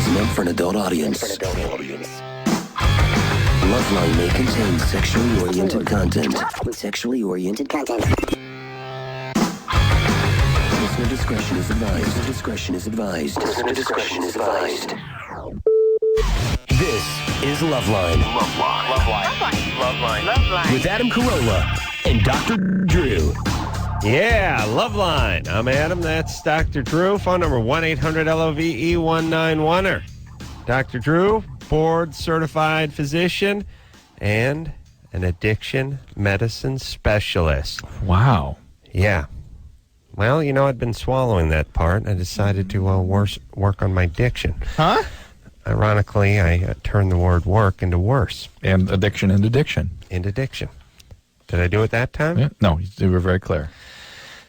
is meant for an adult audience. Loveline may contain sexually oriented content. Listener discretion is advised. This is Loveline. Loveline. With Adam Carolla and Dr. Drew. Yeah, Loveline. I'm Adam. That's Dr. Drew. Phone number 1-800-LOVE-191. Dr. Drew, board-certified physician and an addiction medicine specialist. Wow. Yeah. Well, I'd been swallowing that part, and I decided to work on my addiction. Huh? Ironically, I turned the word work into worse. And addiction into addiction. Into addiction. Did I do it that time? Yeah. No, you were very clear.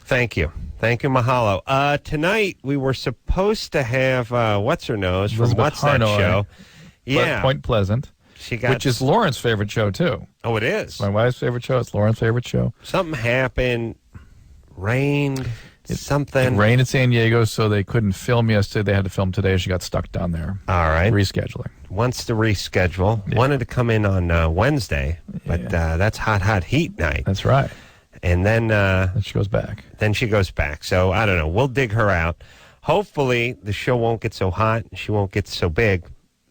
Thank you. Mahalo. Tonight, we were supposed to have, What's-Her-Nose from Elizabeth What's That Harnoy. Show? Yeah. Point Pleasant. Which is Lauren's favorite show, too. Oh, it is? My wife's favorite show. It's Lauren's favorite show. Something happened. Rained. Something. It rained in San Diego, so they couldn't film yesterday. They had to film today. She got stuck down there. All right. Rescheduling. Wants to reschedule. Yeah. Wanted to come in on Wednesday, but that's hot heat night. That's right. And then she goes back. So, I don't know. We'll dig her out. Hopefully, the show won't get so hot. She won't get so big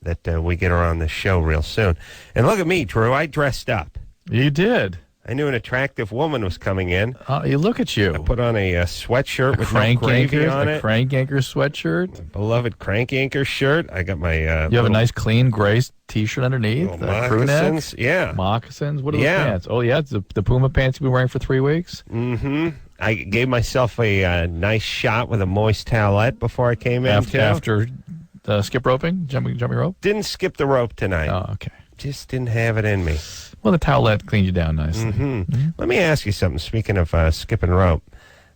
that we get her on the show real soon. And look at me, Drew. I dressed up. You did. I knew an attractive woman was coming in. You look at you. I put on a sweatshirt with no gravy on it. A Crank Anchor sweatshirt. Beloved Crank Anchor shirt. I got my... you have a nice, clean, gray T-shirt underneath. Moccasins. Yeah. Moccasins. What are those pants? Oh, yeah. It's the Puma pants you've been wearing for 3 weeks. Mm-hmm. I gave myself a nice shot with a moist towelette before I came in. After skip roping? Jumping rope? Didn't skip the rope tonight. Oh, okay. Just didn't have it in me. Well, the towelette cleaned you down nicely. Mm-hmm. Mm-hmm. Let me ask you something. Speaking of skipping rope,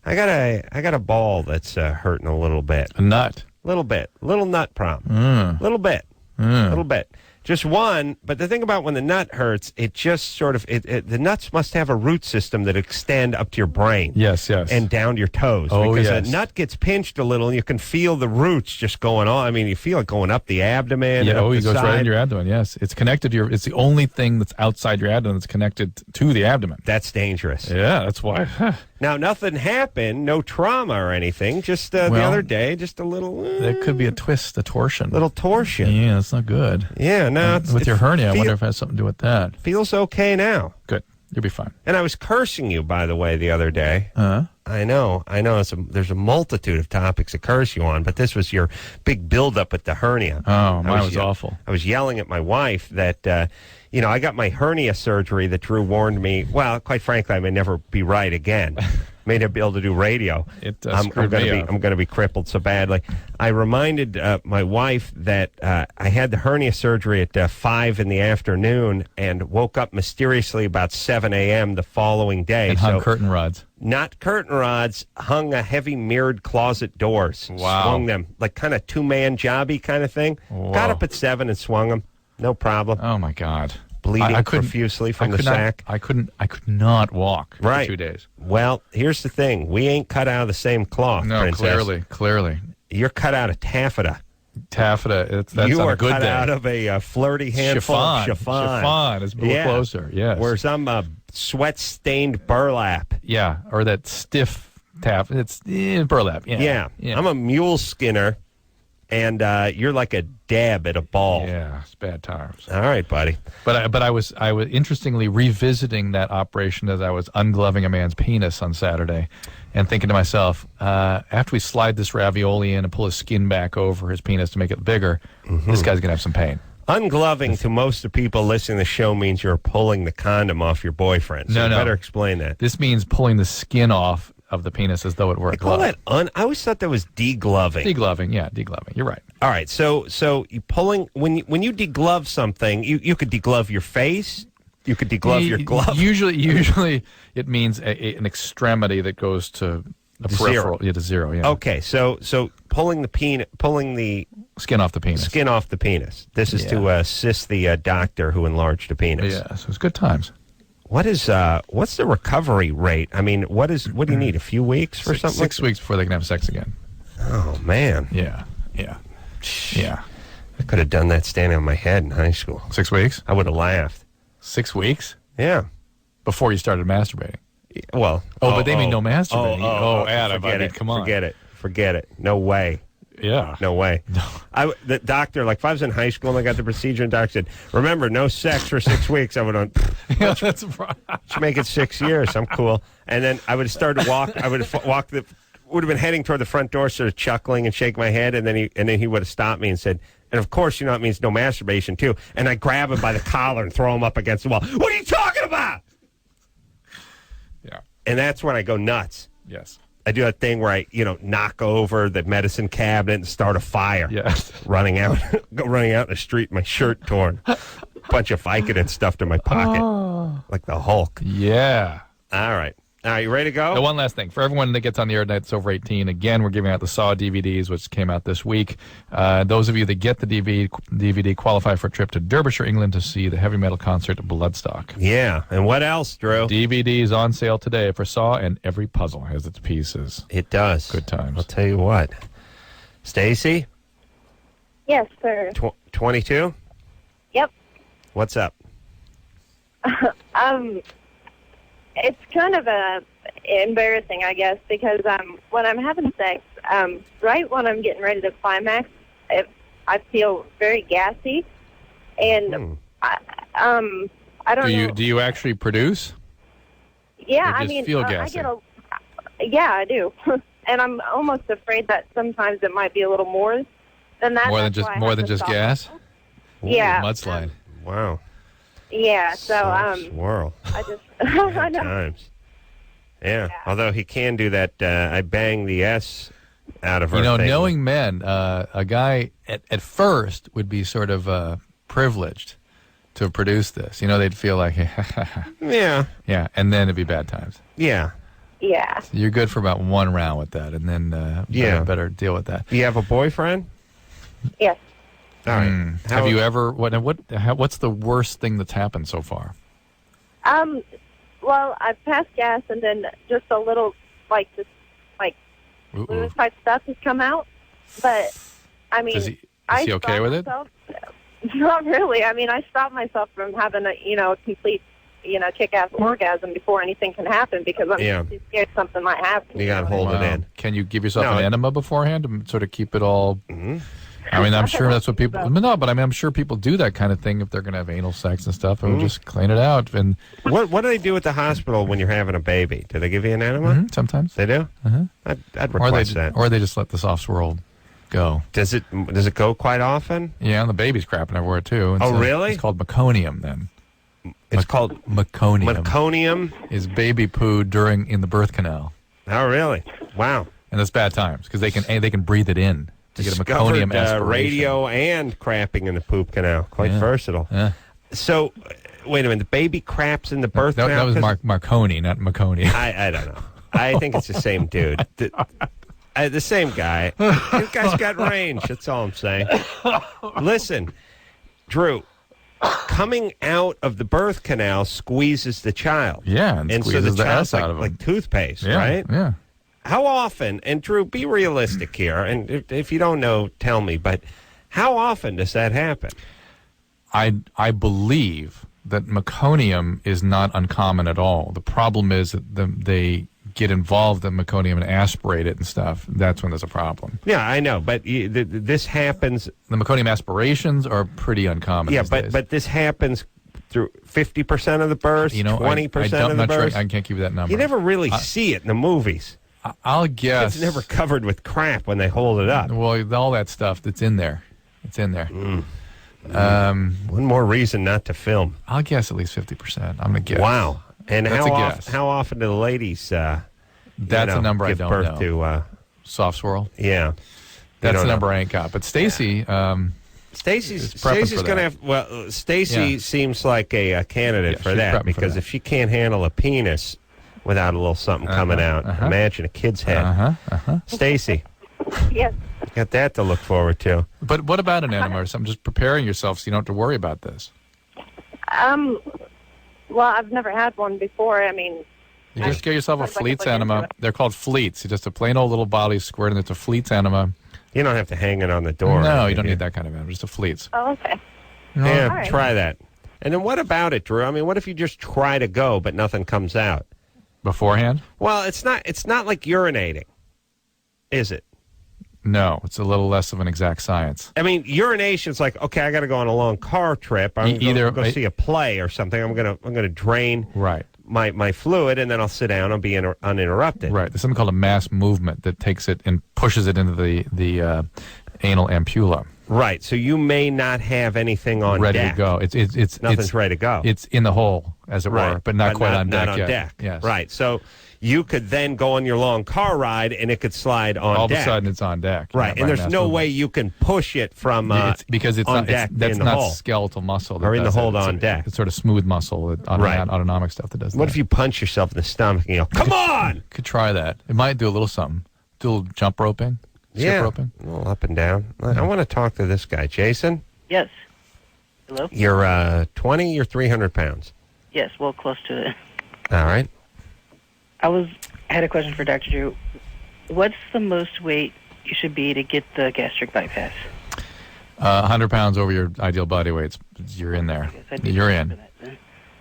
I got a ball that's hurting a little bit. A nut. Little bit. Little nut problem. Little bit. Little bit. Just one, but the thing about when the nut hurts, it just sort of, the nuts must have a root system that extend up to your brain. Yes. And down to your toes. Oh, because yes. a nut gets pinched a little, and you can feel the roots just going on. I mean, you feel it going up the abdomen. Yeah, it goes right into your abdomen, yes. It's connected to it's the only thing that's outside your abdomen that's connected to the abdomen. That's dangerous. Yeah, that's why. Now, nothing happened, no trauma or anything, just the other day, just a little... there could be a torsion. Little torsion. Yeah, it's not good. Yeah, no. With your hernia, I wonder if it has something to do with that. Feels okay now. Good. You'll be fine. And I was cursing you, by the way, the other day. I know. There's a multitude of topics to curse you on, but this was your big buildup at the hernia. Oh, mine was awful. I was yelling at my wife that... I got my hernia surgery that Drew warned me. Well, quite frankly, I may never be right again. May not be able to do radio. I'm going to be crippled so badly. I reminded my wife that I had the hernia surgery at 5 in the afternoon and woke up mysteriously about 7 a.m. the following day. And hung curtain rods. Not curtain rods, hung a heavy mirrored closet doors. Wow. Swung them, like kind of two-man jobby kind of thing. Whoa. Got up at 7 and swung them. No problem. Oh, my God. Bleeding profusely from the sack. I could not walk for 2 days. Well, here's the thing. We ain't cut out of the same cloth, no, Princess. Clearly. You're cut out of taffeta. Taffeta, that's you on are a good cut day. Out of a flirty handful of chiffon. Chiffon is a little closer, yes. Whereas I'm a sweat-stained burlap. Yeah, or that stiff taffeta. It's burlap, yeah. I'm a mule skinner. And you're like a dab at a ball. Yeah, it's bad times. All right, buddy. But I was interestingly revisiting that operation as I was ungloving a man's penis on Saturday, and thinking to myself, after we slide this ravioli in and pull his skin back over his penis to make it bigger, this guy's gonna have some pain. Ungloving to most of the people listening to the show means you're pulling the condom off your boyfriend. So you better explain that. This means pulling the skin off of the penis as though it were a glove. I always thought that was degloving. Degloving. You're right. All right, so you pulling when you deglove something, you could deglove your face, you could deglove your glove. Usually it means an extremity that goes to a peripheral, to zero. Yeah. Okay, so pulling the skin off the penis. Skin off the penis. This is to assist the doctor who enlarged the penis. Yeah, so it's good times. What's the recovery rate? I mean, what do you need? A few weeks for something? 6 weeks before they can have sex again. Oh man. Yeah. I could have done that standing on my head in high school. 6 weeks? I would have laughed. 6 weeks? Yeah. Before you started masturbating? Well. But they mean no masturbating. Adam, come on. Forget it. No way. Yeah. No way. No. The doctor, like if I was in high school and I got the procedure and the doctor said, remember, no sex for 6 weeks, I would have yeah, that's right. Should make it 6 years. I'm cool. And then I would have started to walk. I would have would have been heading toward the front door, sort of chuckling and shake my head, and then he would have stopped me and said, and of course, you know it means no masturbation too. And I grab him by the collar and throw him up against the wall. What are you talking about? Yeah. And that's when I go nuts. Yes. I do that thing where I, knock over the medicine cabinet and start a fire. Yes. Running out in the street, my shirt torn. Bunch of Vicodin stuffed in my pocket. Like the Hulk. Yeah. All right. You ready to go? One last thing. For everyone that gets on the air tonight that's over 18, again, we're giving out the Saw DVDs, which came out this week. Those of you that get the DVD qualify for a trip to Derbyshire, England to see the heavy metal concert of Bloodstock. Yeah. And what else, Drew? DVDs on sale today for Saw, and every puzzle has its pieces. It does. Good times. I'll tell you what. Stacy? Yes, sir. 22? Yep. What's up? It's kind of embarrassing, I guess, because when I'm having sex, right when I'm getting ready to climax, I feel very gassy, and I don't know. Do you actually produce? Yeah, or just feel gassy? Yeah, I do, and I'm almost afraid that sometimes it might be a little more than that. More than just gas? Yeah. Mudslide. Wow. Yeah, so swirl. I just I know. Times. Yeah. Although he can do that I bang the S out of her thing. Knowing men, a guy at first would be sort of privileged to produce this. They'd feel like yeah. Yeah, and then it'd be bad times. Yeah. Yeah. So you're good for about one round with that, and then better deal with that. Do you have a boyfriend? Yes. All right. Have you ever? What's the worst thing that's happened so far? Well, I've passed gas, and then just a little fluid type stuff has come out. But I mean, is he okay with it? Not really. I mean, I stopped myself from having a complete kick-ass orgasm before anything can happen because I'm too scared something might happen. You got to hold it in. Can you give yourself an enema beforehand to sort of keep it all? Mm-hmm. I mean, I'm sure that's what people. No, but I'm sure people do that kind of thing if they're going to have anal sex and stuff, and just clean it out. And what do they do at the hospital when you're having a baby? Do they give you an enema? Mm-hmm, sometimes they do. Uh-huh. I'd request that. Or they just let the soft swirl go. Does it go quite often? Yeah, and the baby's crapping everywhere too. Really? It's called meconium then. It's called meconium. Meconium is baby poo in the birth canal. Oh, really? Wow. And it's bad times because they can breathe it in. They get a meconium aspiration. Radio and crapping in the poop canal. Quite versatile. Yeah. So, wait a minute. The baby craps in the birth canal? That was Marconi, not Meconi. I don't know. I think it's the same dude. The same guy. The guy's got range. That's all I'm saying. Listen, Drew. Coming out of the birth canal squeezes the child. Yeah, and so the child's out of him. like toothpaste, right? Yeah. How often, and Drew, be realistic here, and if you don't know, tell me, but how often does that happen? I believe that meconium is not uncommon at all. The problem is that they get involved in meconium and aspirate it and stuff. That's when there's a problem. Yeah, I know, but this happens. The meconium aspirations are pretty uncommon. Yeah, these days. but this happens through 50% of the births, 20% of the births. I can't give you that number. You never really see it in the movies. I'll guess it's never covered with crap when they hold it up. Well, all that stuff that's in there, it's in there. One more reason not to film. I'll guess at least 50%. I'm gonna guess. Wow. And that's how often do the ladies? That's a number I don't know. Give birth to soft swirl. Yeah, that's a number I ain't got. But Stacy, Stacy's going to have. Well, Stacy seems like a candidate for that because if she can't handle a penis without a little something coming out, imagine a kid's head. Stacy. Yes. Got that to look forward to. But what about an enema or something? Just preparing yourself so you don't have to worry about this. Well, I've never had one before. I mean, you just get yourself a Fleets enema. They're called Fleets. It's just a plain old little body squirt, and it's a Fleets enema. You don't have to hang it on the door. No, you don't need that kind of animal. Just a fleets. Oh, okay. Yeah, All right. try that. And then what about it, Drew? I mean, what if you just try to go but nothing comes out beforehand? Well, it's not like urinating, is it? No, it's a little less of an exact science. I mean, urination's like, okay, I got to go on a long car trip. I'm going to go see a play or something. I'm gonna drain my fluid, and then I'll sit down and be uninterrupted. Right. There's something called a mass movement that takes it and pushes it into the anal ampulla. Right. So you may not have anything on ready deck. to go. It's ready to go. It's in the hole, as it were, but not quite on deck not on yet. deck. Yes. Right. So you could then go on your long car ride, and it could slide on All deck. of a sudden, it's on deck. Right. And there's no way you can push it from because it's on not, deck that's in the not hole. skeletal muscle. Or in the hold on it's deck. It's sort of smooth muscle, autonomic stuff that does that. What if you punch yourself in the stomach and you go, come on? Could try that. It might do a little something. Do a little jump roping. Yeah, roping. a little up and down. I want to talk to this guy. Jason? Yes. Hello? You're 20, you're 300 pounds. Yes, well, close to it. All right. I had a question for Dr. Drew. What's the most weight you should be to get the gastric bypass? 100 pounds over your ideal body weight. You're in there. You're in.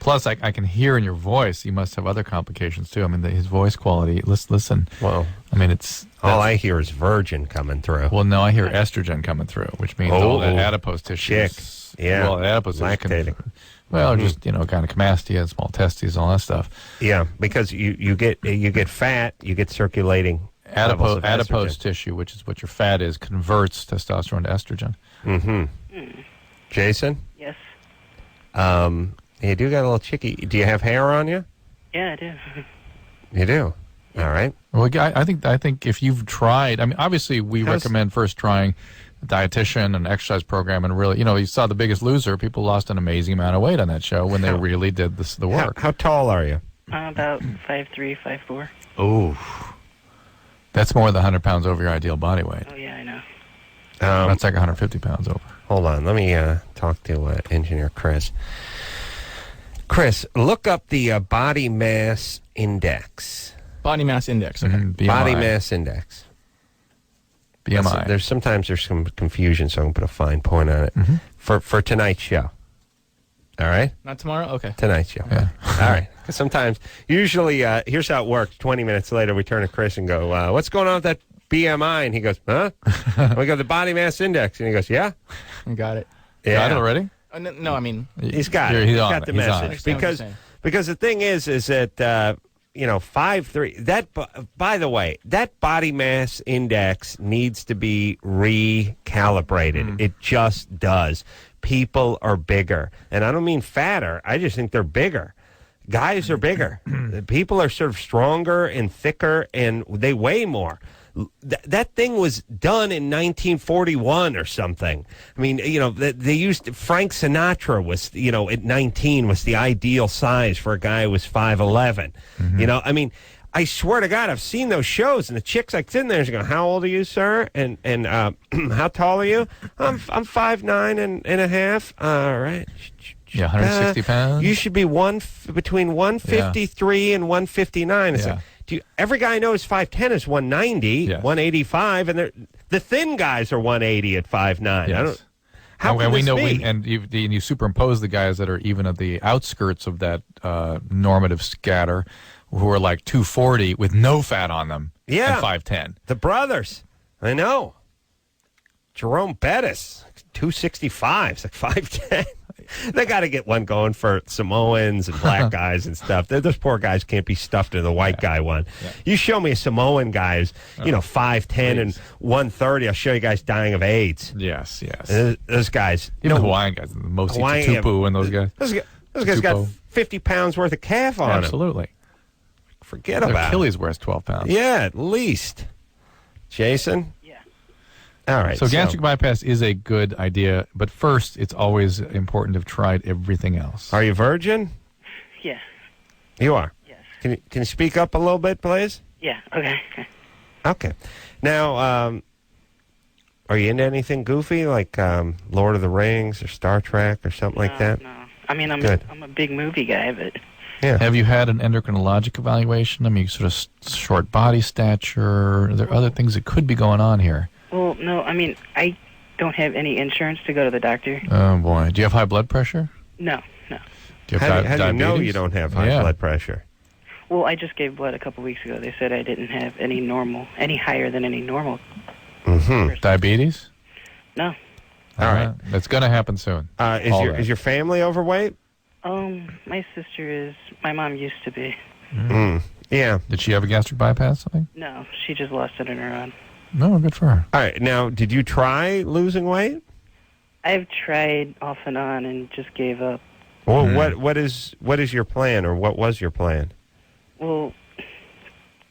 Plus, I can hear in your voice, you must have other complications, too. I mean, his voice quality, listen. Well, I mean, all I hear is virgin coming through. Well, no, I hear estrogen coming through, which means all that adipose tissue. Yeah. Well, adipose lactating. Just, gynecomastia, small testes, all that stuff. Yeah, because you get fat, you get circulating adipose tissue, which is what your fat is, converts testosterone to estrogen. Mm-hmm. Jason? Yes. You do got a little chicky. Do you have hair on you? Yeah, I do. You do? All right. Well, I think if you've tried, I mean, obviously we recommend first trying a dietitian and exercise program, and really, you saw The Biggest Loser. People lost an amazing amount of weight on that show when they really did the work. How tall are you? I'm about 5'3", 5'4". Oh. That's more than 100 pounds over your ideal body weight. Oh, yeah, I know. That's like 150 pounds over. Hold on. Let me talk to Engineer Chris. Chris, look up the body mass index. Body mass index. Okay. BMI. Body mass index. BMI. There's some confusion, so I'm going to put a fine point on it for tonight's show. All right? Not tomorrow? Okay. Tonight's show. Yeah. All right. Because usually, here's how it works. 20 minutes later, we turn to Chris and go, what's going on with that BMI? And he goes, huh? We go, the body mass index. And he goes, yeah? Got it. Yeah. Got it already? No, I mean... He's got it. He's got the message. Because the thing is that, 5'3", by the way, that body mass index needs to be recalibrated. It just does. People are bigger. And I don't mean fatter. I just think they're bigger. Guys are bigger. People are sort of stronger and thicker, and they weigh more. That thing was done in 1941 or something. I mean, they used Frank Sinatra was, at 19 was the ideal size for a guy who was 5'11". I mean, I swear to God, I've seen those shows, and the chick's like sitting there and she's going, "How old are you, sir? And how tall are you?" I'm 5'9" and a half. All right. Yeah, 160 pounds. You should be between 153 and 159. It's like, every guy I know is 5'10" is 190, 185, and the thin guys are 180 at 5'9". Yes. How can we this know be? and you superimpose the guys that are even at the outskirts of that normative scatter, who are like 240 with no fat on them. Yeah, and 5'10". The brothers, I know. Jerome Bettis, 265. It's like 5'10". They got to get one going for Samoans and black guys and stuff. Those poor guys can't be stuffed into the white guy one. Yeah. You show me a Samoan guy who's, 5'10" and 130, I'll show you guys dying of AIDS. Yes, yes. Those guys. The Hawaiian guys, the Mosi Tupu and those guys. Those guys got 50 pounds worth of calf on them. Absolutely. Forget Their about it. Achilles wears 12 pounds. Yeah, at least. Jason? All right. So gastric bypass is a good idea, but first, it's always important to have tried everything else. Are you virgin? Yeah. You are? Yes. Can you speak up a little bit, please? Yeah, okay. Okay. Now, are you into anything goofy, like Lord of the Rings or Star Trek or something like that? No. I mean, I'm a big movie guy, but... Yeah. Have you had an endocrinologic evaluation? I mean, sort of short body stature. Are there other things that could be going on here? Well, no, I mean, I don't have any insurance to go to the doctor. Oh, boy. Do you have high blood pressure? No. Do you have How do you know diabetes? you don't have high blood pressure? Well, I just gave blood a couple weeks ago. They said I didn't have any higher than any normal. Mm-hmm. Diabetes? No. All right. That's going to happen soon. Is your family overweight? My sister is. My mom used to be. Yeah. Did she have a gastric bypass? Something? No, she just lost it in her own. No, good for her. All right. Now, did you try losing weight? I've tried off and on and just gave up. Well, what is your plan, or what was your plan? Well,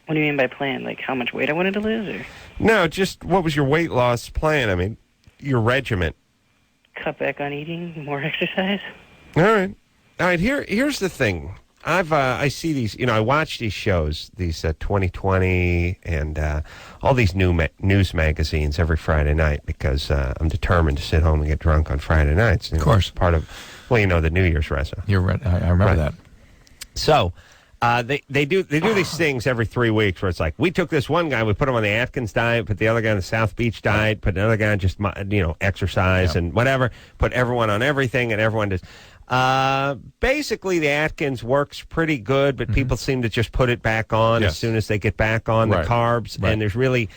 what do you mean by plan? Like how much weight I wanted to lose, or? No, just what was your weight loss plan? I mean, your regimen. Cut back on eating, more exercise. All right. Here's the thing. I see these. I watch these shows, these 2020 and all these news magazines every Friday night because I'm determined to sit home and get drunk on Friday nights. Of course, part of the New Year's resolution. You're right. I remember that. So. They do these things every 3 weeks where it's like, we took this one guy, we put him on the Atkins diet, put the other guy on the South Beach diet, put another guy on just exercise and whatever, put everyone on everything, and everyone does. Basically, the Atkins works pretty good, but people seem to just put it back on as soon as they get back on the carbs, and there's really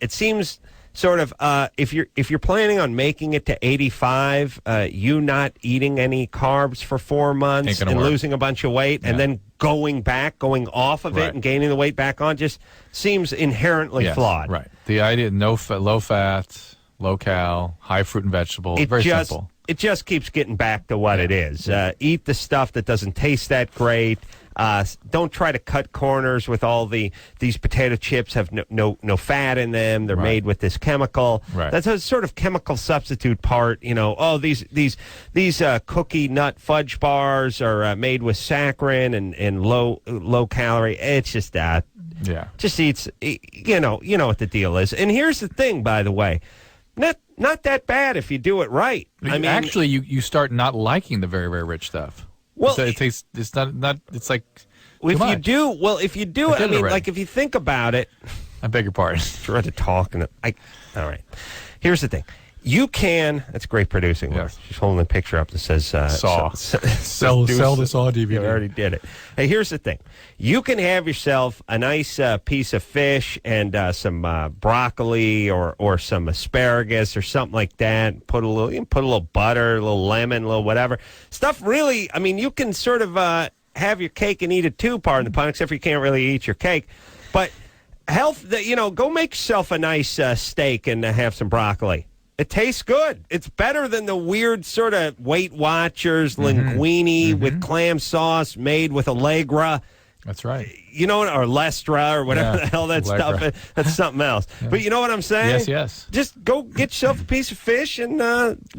it seems. Sort of, if you're planning on making it to 85, you not eating any carbs for 4 months and losing a bunch of weight, and then going off of it and gaining the weight back on, just seems inherently flawed. Right. The idea, low fat, low cal, high fruit and vegetable, very simple. It just keeps getting back to what it is. Eat the stuff that doesn't taste that great. Don't try to cut corners with all these potato chips have no fat in them. They're made with this chemical. Right. That's a sort of chemical substitute part. These cookie nut fudge bars are made with saccharin and low calorie. It's just just eats. You know what the deal is. And here's the thing, by the way, not that bad if you do it right. I mean, actually, you start not liking the very, very rich stuff. Well, it tastes. It's not. It's like. If you do it, I mean, like if you think about it. I beg your pardon. Try to talk and all right. Here's the thing. You can. That's great producing. Yes. She's holding a picture up that says Saw. sell the Saw DVD. You already did it. Hey, here's the thing. You can have yourself a nice piece of fish and some broccoli or some asparagus or something like that. Put a little butter, a little lemon, a little whatever stuff. Really, I mean, you can sort of have your cake and eat it too. Pardon the pun, except for you can't really eat your cake. But go make yourself a nice steak and have some broccoli. It tastes good. It's better than the weird sort of Weight Watchers linguine with clam sauce made with Allegra. That's right. Or Lestra or whatever the hell that Allegra. stuff is. That's something else. Yeah. But you know what I'm saying? Yes. Just go get yourself a piece of fish and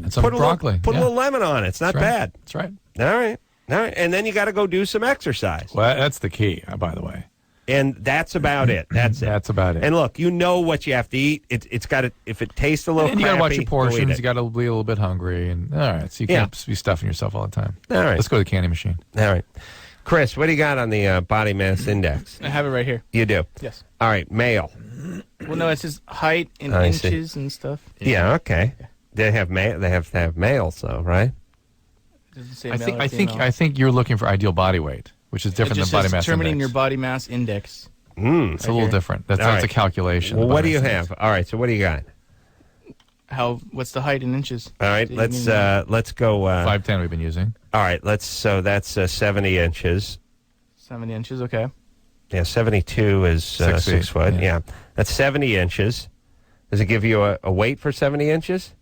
some broccoli. Put a little lemon on it. It's not bad. That's right. All right. And then you got to go do some exercise. Well, that's the key, by the way. And that's about it. That's it. That's about it. And look, you know what you have to eat. It's got to. If it tastes a little, and you got to watch your portions. You got to be a little bit hungry, and all right. So you can't be stuffing yourself all the time. All right. Let's go to the candy machine. All right, Chris, what do you got on the body mass index? I have it right here. You do. Yes. All right, male. Well, no, it's just height in inches and stuff. Yeah. Okay. They have They have to have males, though, right? It doesn't say I think you're looking for ideal body weight, which is different than body mass index. Determining your body mass index. It's a little different. That's a calculation. Well, what do you have? All right, so what do you got? What's the height in inches? All right, let's go 5'10" we've been using. All right, that's 70 inches. 70 inches, okay. Yeah, 72 is 6 foot. Yeah. That's 70 inches. Does it give you a weight for 70 inches?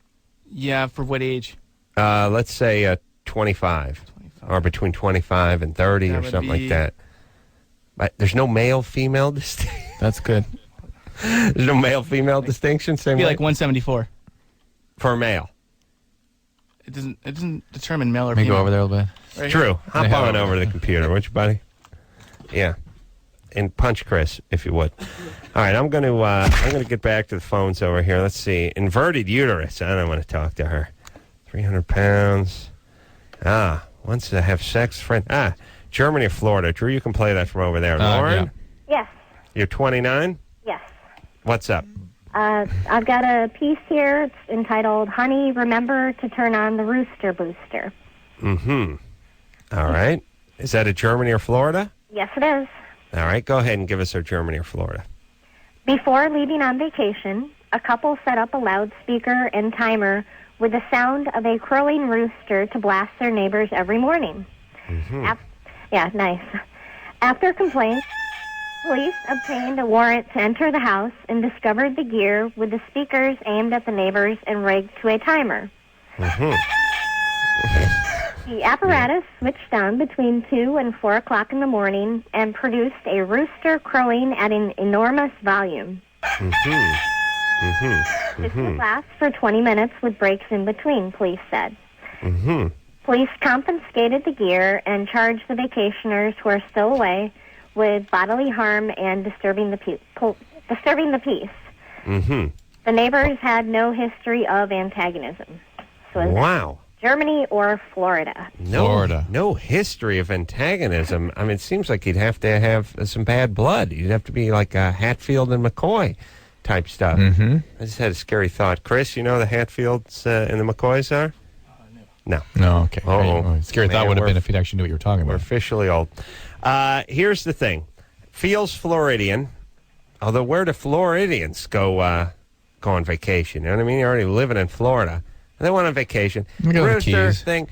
Yeah, for what age? Let's say 25 or between 25 and 30 or something like that. But there's no male-female distinction. That's good. There's no male-female distinction? Same be way? like 174. For a male. It doesn't determine male or Let me female. go over there a little bit. Right. True. Hop on over to the computer, would you, buddy? Yeah. And punch Chris, if you would. All right, I'm gonna get back to the phones over here. Let's see. Inverted uterus. I don't want to talk to her. 300 pounds. Wants to have sex. Friend. Germany or Florida. Drew, you can play that from over there. Lauren? Yes. You're 29? Yes. What's up? I've got a piece here. It's entitled, Honey, Remember to Turn on the Rooster Booster. Mm-hmm. All right. Is that a Germany or Florida? Yes, it is. All right. Go ahead and give us our Germany or Florida. Before leaving on vacation, a couple set up a loudspeaker and timer with the sound of a crowing rooster to blast their neighbors every morning. Mm-hmm. Yeah, nice. After complaints, police obtained a warrant to enter the house and discovered the gear with the speakers aimed at the neighbors and rigged to a timer. Mm-hmm. The apparatus switched on between 2 and 4 o'clock in the morning and produced a rooster crowing at an enormous volume. Mm-hmm. Mm-hmm. This would last for 20 minutes with breaks in between, police said. Mm-hmm. Police confiscated the gear and charged the vacationers who are still away with bodily harm and disturbing the peace. Mm-hmm. The neighbors had no history of antagonism. So is Wow. Germany or Florida? Florida. No history of antagonism. I mean, it seems like you'd have to have some bad blood. You'd have to be like Hatfield and McCoy type stuff. Mm-hmm. I just had a scary thought. Chris, you know the Hatfields and the McCoys are? No. No, okay. Oh, scary thought would have been if you'd actually knew what you were talking We're about. officially old. Here's the thing. Feels Floridian, although where do Floridians go on vacation? You know what I mean? You're already living in Florida. They went on vacation. We go to the Rooster Keys. thing.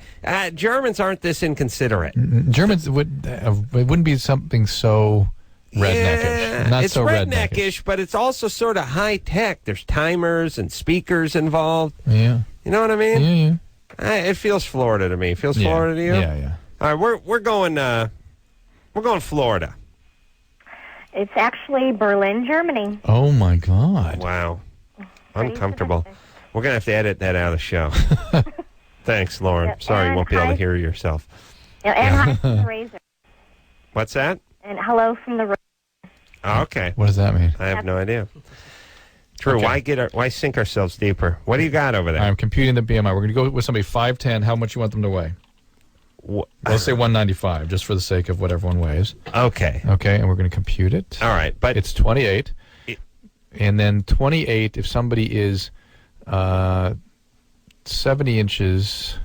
Germans aren't this inconsiderate. Germans it wouldn't be something so redneckish. Yeah, Not it's so redneckish, but it's also sort of high tech. There's timers and speakers involved. Yeah. You know what I mean? Yeah. It feels Florida to me. Feels Florida to you? Yeah. All right, we're going Florida. It's actually Berlin, Germany. Oh my God. Wow. Pretty Uncomfortable. specific. We're going to have to edit that out of the show. Thanks, Lauren. Yep, Sorry you and won't be able to hi- hear yourself. Yeah, and hi from the Razor. What's that? And hello from the Razor. Oh, okay. What does that mean? I have no idea. Drew, Okay. why sink ourselves deeper? What do you got over there? I'm computing the BMI. We're going to go with somebody 5'10". How much you want them to weigh? Let's say 195, just for the sake of what everyone weighs. Okay. Okay, and we're going to compute it. All right, but It's 28. And then 28, if somebody is 70 inches...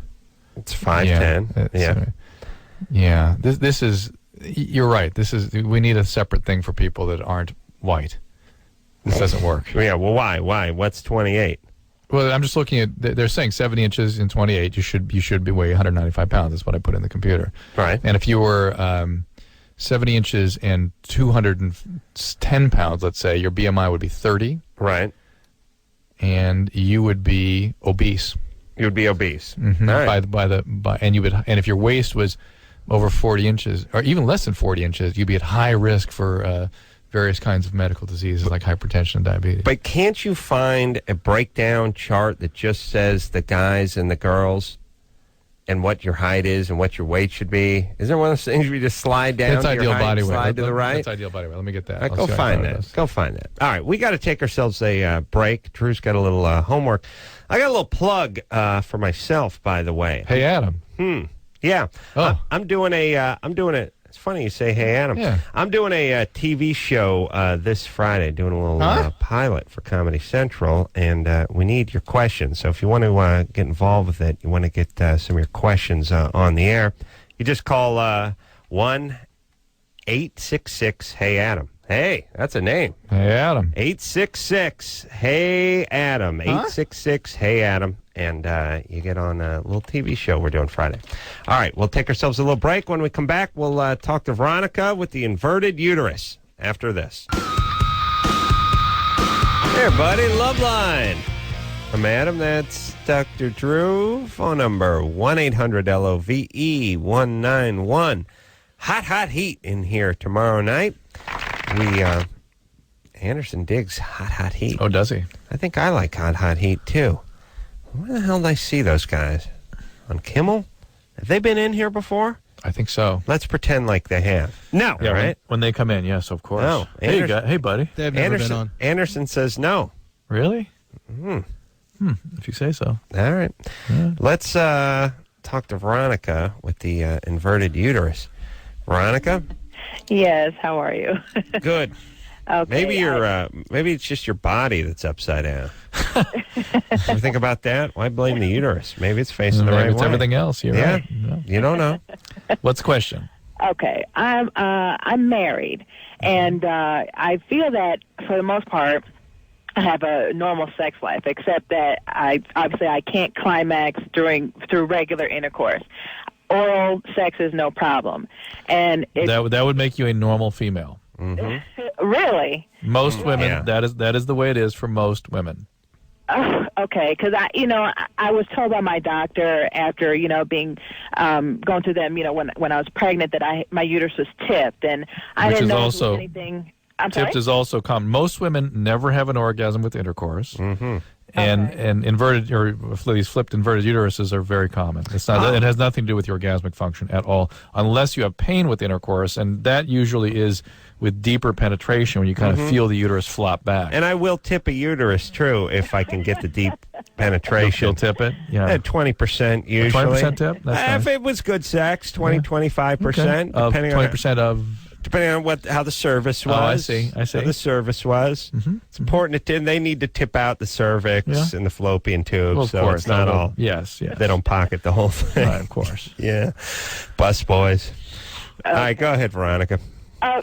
it's 5'10". Yeah. Yeah. This is... You're right. We need a separate thing for people that aren't white. This doesn't work. Yeah, well, why? What's 28? Well, I'm just looking at. They're saying 70 inches and 28. You should be weigh 195 pounds. That's what I put in the computer. Right. And if you were 70 inches and 210 pounds, let's say, your BMI would be 30. Right. And you would be obese. You would be obese. Mm-hmm. All right. And if your waist was over 40 inches, or even less than 40 inches, you'd be at high risk for various kinds of medical diseases like hypertension and diabetes. But can't you find a breakdown chart that just says the guys and the girls and what your height is and what your weight should be? Isn't there one of those things where you just slide down That's to your ideal height body and weight. slide to the right? That's ideal body weight. Let me get that. All right, I'll go see how find far it that. is. Go find that. All right, we got to take ourselves a break. Drew's got a little homework. I got a little plug for myself, by the way. Hey, Adam. Yeah. Oh. I'm doing a. It's funny you say, "Hey, Adam." Yeah. I'm doing a TV show this Friday. Doing a little pilot for Comedy Central, and we need your questions. So if you want to get involved with it, you want to get some of your questions on the air, you just call 1-866 Hey Adam. Hey, that's a name. Hey, Adam. 866 Hey Adam. 866 Hey Adam. And you get on a little TV show we're doing Friday. All right, we'll take ourselves a little break. When we come back, we'll talk to Veronica with the inverted uterus after this. Hey, everybody, Loveline. I'm Adam. That's Dr. Drew. Phone number 1-800-LOVE-191. Hot heat in here tomorrow night. Anderson digs hot heat. Oh, does he? I think I like hot heat, too. Where the hell did I see those guys? On Kimmel? Have they been in here before? I think so. Let's pretend like they have. No, Yeah, right? when they come in, yes, of course. No. Hey, hey, buddy. They've never been on. Anderson says no. Really? If you say so. All right. Yeah. Let's talk to Veronica with the inverted uterus. Veronica? Yes, how are you? Good. Okay. Maybe it's just your body that's upside down. Ever think about that? Why blame the uterus? Maybe it's facing the right way. It's everything else. You're right. Yeah. You don't know. What's the question? Okay, I'm married, and I feel that for the most part, I have a normal sex life, except that I can't climax through regular intercourse. Oral sex is no problem, and that would make you a normal female. Mm-hmm. Really? Most women, that is the way it is for most women. Okay, because I was told by my doctor after being going through them when I was pregnant that my uterus was tipped, and I didn't know if there was anything. Tipped is also common. Most women never have an orgasm with intercourse. Mm-hmm. And inverted or these flipped inverted uteruses are very common. It's not. It has nothing to do with your orgasmic function at all, unless you have pain with intercourse, and that usually is with deeper penetration when you kind of feel the uterus flop back. And I will tip a uterus, true, if I can get the deep penetration. You'll tip it? Yeah. At 20% usually. 20% tip? That's if it was good sex, 25%. Okay. Of 20% of... Depending on how the service was. Oh, I see. How the service was. Mm-hmm. It's important they need to tip out the cervix and the fallopian tube. Well, of so course, it's not all. Yes. They don't pocket the whole thing. Right, of course. Yeah. Bus boys. All right, go ahead, Veronica.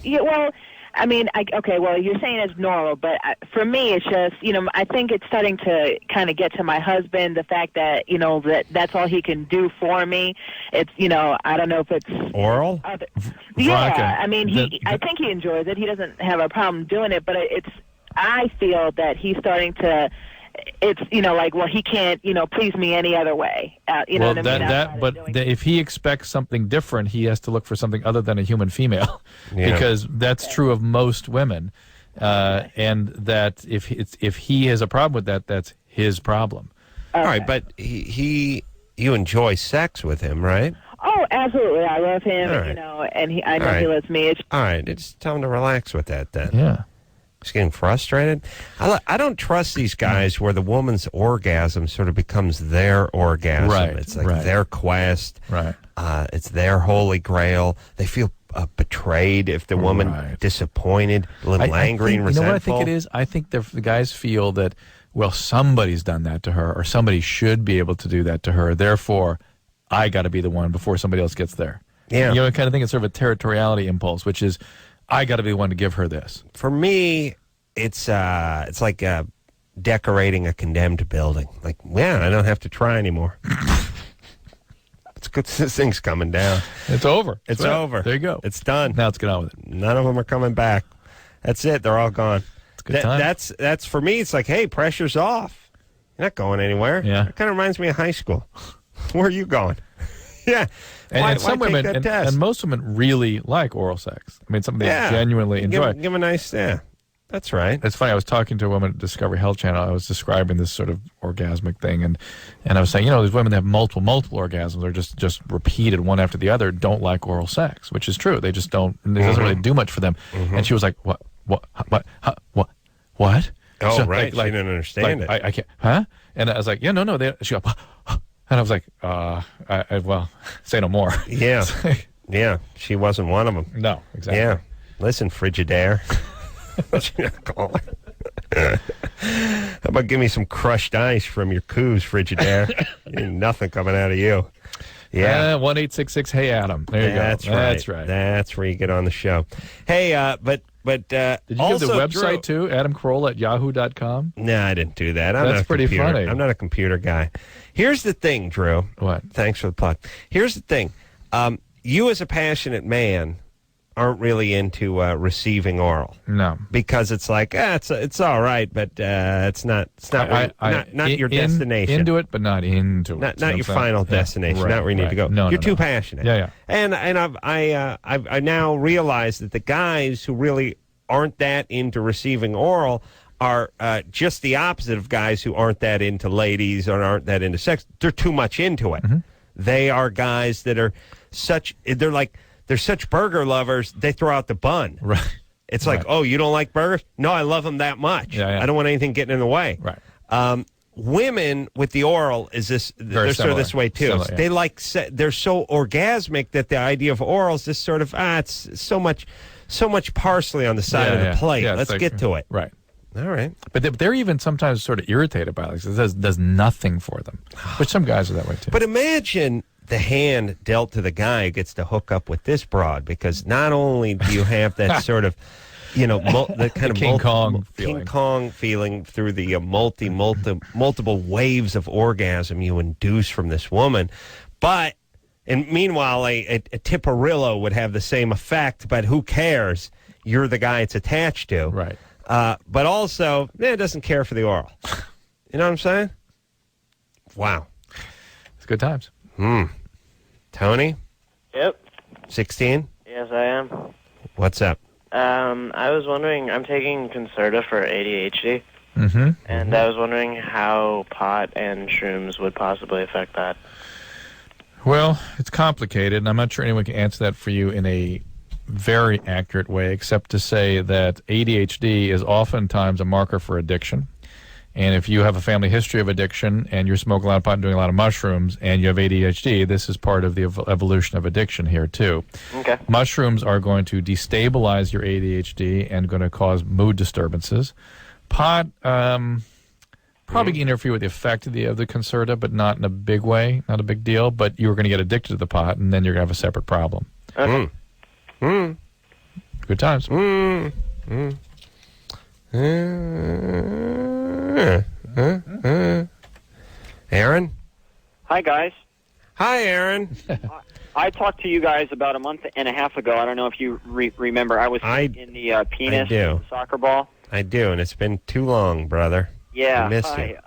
Yeah, well, I mean, you're saying it's normal, but for me, it's just, I think it's starting to kind of get to my husband, the fact that, that's all he can do for me. It's, I don't know if it's... Oral? Yeah, I mean, I think he enjoys it. He doesn't have a problem doing it, but I feel that he's starting to... It's he can't please me any other way. If he expects something different, he has to look for something other than a human female, because that's true of most women, and that if he has a problem with that, that's his problem. Okay. All right, but you enjoy sex with him, right? Oh, absolutely, I love him, right. and I know he loves me. All right, just tell him to relax with that then. Yeah. He's getting frustrated. I don't trust these guys where the woman's orgasm sort of becomes their orgasm. Right, it's like their quest. Right. It's their holy grail. They feel betrayed if the woman disappointed, a little angry and resentful. You know what I think it is? I think the guys feel that, well, somebody's done that to her, or somebody should be able to do that to her. Therefore, I got to be the one before somebody else gets there. Yeah. You know, I kind of think it's sort of a territoriality impulse, which is, I got to be the one to give her this. For me, it's like decorating a condemned building. Like, I don't have to try anymore. It's good. This thing's coming down. It's over. It's over. There you go. It's done. Now let's get on with it. None of them are coming back. That's it. They're all gone. It's a good time. That's for me. It's like, hey, pressure's off. You're not going anywhere. Yeah. It kind of reminds me of high school. Where are you going? Yeah. And some women, and most women really like oral sex. I mean, something they genuinely enjoy. Give a nice, that's right. It's funny. I was talking to a woman at Discovery Health Channel. I was describing this sort of orgasmic thing, and I was saying, these women that have multiple orgasms, or just repeated one after the other, don't like oral sex, which is true. They just don't. It doesn't really do much for them. And she was like, "What? What?" Oh, so, right. She didn't understand it. I can't. Huh? And I was like, "Yeah, no." She goes, and I was like, well, say no more. Yeah. Yeah. She wasn't one of them. No, exactly. Yeah. Listen, Frigidaire. What you gonna call it? How about give me some crushed ice from your coos, Frigidaire? Ain't nothing coming out of you. Yeah. 1-866 Hey Adam. There you go. That's right. That's where you get on the show. Hey, but did you give the website too? Adam Carolla at yahoo.com? No, I didn't do that. That's pretty funny. I'm not a computer guy. Here's the thing, Drew. What? Thanks for the plug. Here's the thing. You as a passionate man aren't really into receiving oral. No. Because it's like, it's all right, but it's not your destination. Into it, but not into it. Not your final destination. Not where you need to go. No, you're too passionate. Yeah. And I now realize that the guys who really aren't that into receiving oral are just the opposite of guys who aren't that into ladies or aren't that into sex. They're too much into it. Mm-hmm. They are guys that are they're such burger lovers, they throw out the bun. Right. It's like, oh, you don't like burgers? No, I love them that much. Yeah. I don't want anything getting in the way. Right. Women with the oral they're sort of this way too. Similar, yeah. They they're so orgasmic that the idea of oral is this sort of it's so much so much parsley on the side of the plate. Let's get to it. Right. All right. But they're even sometimes sort of irritated by it. It does nothing for them, which some guys are that way, too. But imagine the hand dealt to the guy who gets to hook up with this broad, because not only do you have that sort of, the kind of King Kong feeling through the multiple waves of orgasm you induce from this woman, and meanwhile, a Tipperillo would have the same effect, but who cares? You're the guy it's attached to. Right. But also, it doesn't care for the oral. You know what I'm saying? Wow. It's good times. Tony? Yep. 16? Yes, I am. What's up? I was wondering, I'm taking Concerta for ADHD, Mm-hmm. and I was wondering how pot and shrooms would possibly affect that. Well, it's complicated, and I'm not sure anyone can answer that for you in a very accurate way, except to say that ADHD is oftentimes a marker for addiction. And if you have a family history of addiction and you're smoking a lot of pot and doing a lot of mushrooms and you have ADHD, this is part of the evolution of addiction here, too. Okay. Mushrooms are going to destabilize your ADHD and going to cause mood disturbances. Pot probably can interfere with the effect of the Concerta, but not in a big way, not a big deal. But you're going to get addicted to the pot, and then you're going to have a separate problem. Okay. Good times. Aaron? Hi, guys. Hi, Aaron. I talked to you guys about a month and a half ago. I don't know if you remember. I was in the penis soccer ball. I do, and it's been too long, brother. Yeah. I missed you.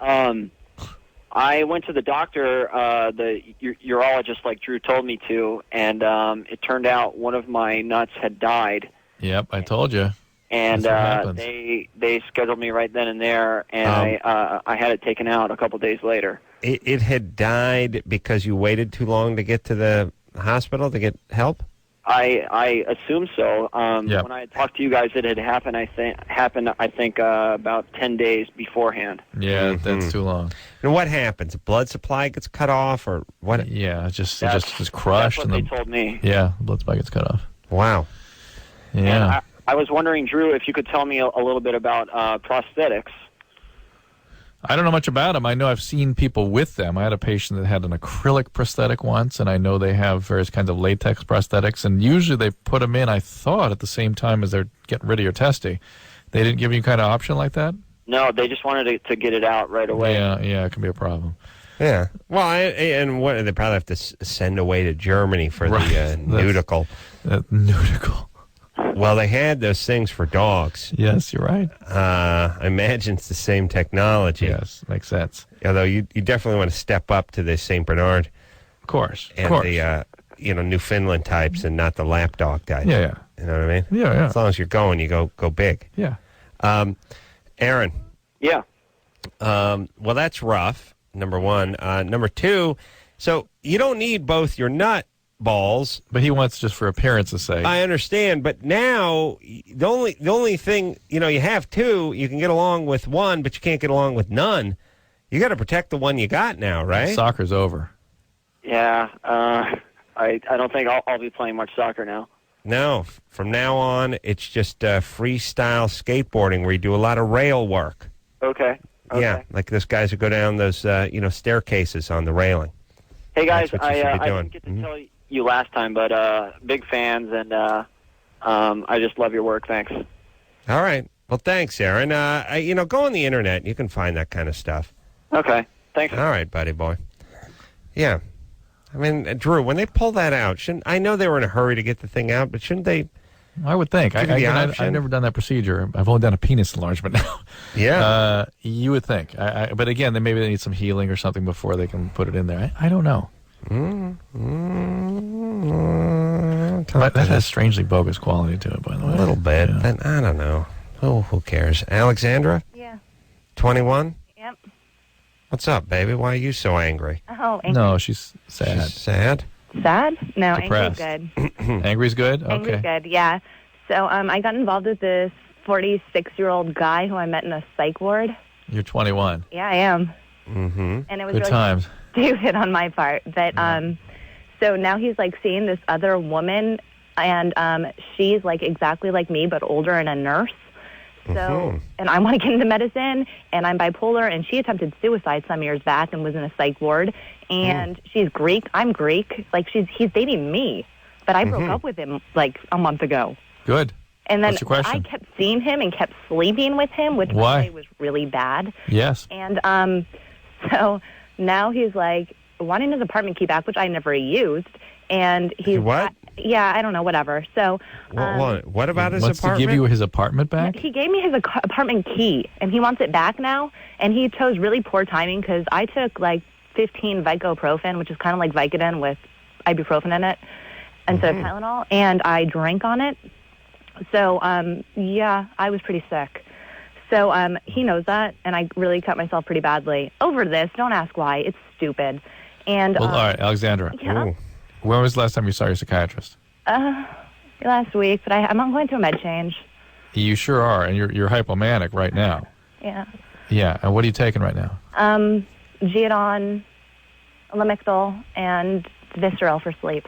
I went to the doctor, the urologist, like Drew told me to, and it turned out one of my nuts had died. Yep, I told you. And they scheduled me right then and there, and I had it taken out a couple days later. It had died because you waited too long to get to the hospital to get help? I assume so. When I talked to you guys, it had happened. I think about 10 days beforehand. Yeah, that's too long. And what happens? Blood supply gets cut off, or what? Yeah, it just crushed. That's what they told me. Yeah, the blood supply gets cut off. Wow. Yeah. And I was wondering, Drew, if you could tell me a little bit about prosthetics. I don't know much about them. I know I've seen people with them. I had a patient that had an acrylic prosthetic once, and I know they have various kinds of latex prosthetics, and usually they put them in, I thought, at the same time as they're getting rid of your testy. They didn't give you kind of option like that? No, they just wanted to get it out right away. Yeah, it can be a problem. Yeah. Well, they probably have to send away to Germany for the nudicle. Nudicle. Well, they had those things for dogs. Yes, you're right. I imagine it's the same technology. Yes, makes sense. Although you definitely want to step up to the St. Bernard. Of course. And the Newfoundland types and not the lap dog types. Yeah. You know what I mean? Yeah. As long as you're going, you go big. Yeah. Aaron. Yeah. Well, that's rough, number one. Number two, so you don't need both your nut balls, but he wants just for appearance's sake. I understand, but now the only thing, you have two, you can get along with one, but you can't get along with none. You got to protect the one you got now, right? Soccer's over. Yeah, I don't think I'll be playing much soccer now. No, from now on it's just freestyle skateboarding where you do a lot of rail work. Okay. Yeah, like those guys who go down those staircases on the railing. Hey guys, I didn't get to tell you last time, but big fans, and I just love your work. Thanks. All right. Well, thanks, Aaron. Go on the internet. You can find that kind of stuff. Okay. Thanks. All right, buddy boy. Yeah. I mean, Drew, when they pull that out, I know they were in a hurry to get the thing out, but shouldn't they? I would think. I've never done that procedure. I've only done a penis enlargement now. Yeah. You would think. But again, maybe they need some healing or something before they can put it in there. I don't know. That has strangely bogus quality to it, by the way. A little bit. Yeah. I don't know. Oh, who cares? Alexandra? Yeah. 21? Yep. What's up, baby? Why are you so angry? Oh, angry. No, she's sad. She's sad? Sad? No, Depressed. angry's good. Angry's good? Okay. Angry's good, yeah. So I got involved with this 46-year-old guy who I met in a psych ward. You're 21. Yeah, I am. Mm-hmm. And it was good really times. stupid on my part. But so now he's like seeing this other woman And she's like exactly like me, but older and a nurse. So, and I want to get into medicine, and I'm bipolar, and she attempted suicide some years back and was in a psych ward. And she's Greek. I'm Greek. Like, he's dating me. But I broke up with him like a month ago. Good. And then What's your question? I kept seeing him and kept sleeping with him, which Why? was really bad. Yes. And so now he's like wanting his apartment key back, which I never used. And he's what? Yeah, I don't know, whatever. So what about his wants apartment? to give you his apartment back? he gave me his apartment key, and he wants it back now. And he chose really poor timing because I took like 15 Vicoprofen, which is kind of like Vicodin with ibuprofen in it, instead of Tylenol, and I drank on it. So, yeah, I was pretty sick. So he knows that, and I really cut myself pretty badly over this. Don't ask why. It's stupid. And Well, all right, Alexandra. Yeah. When was the last time you saw your psychiatrist? Last week, but I'm going to a med change. You sure are, and you're hypomanic right now. Yeah. Yeah, and what are you taking right now? Geodon, Lamictal, and Visceral for sleep.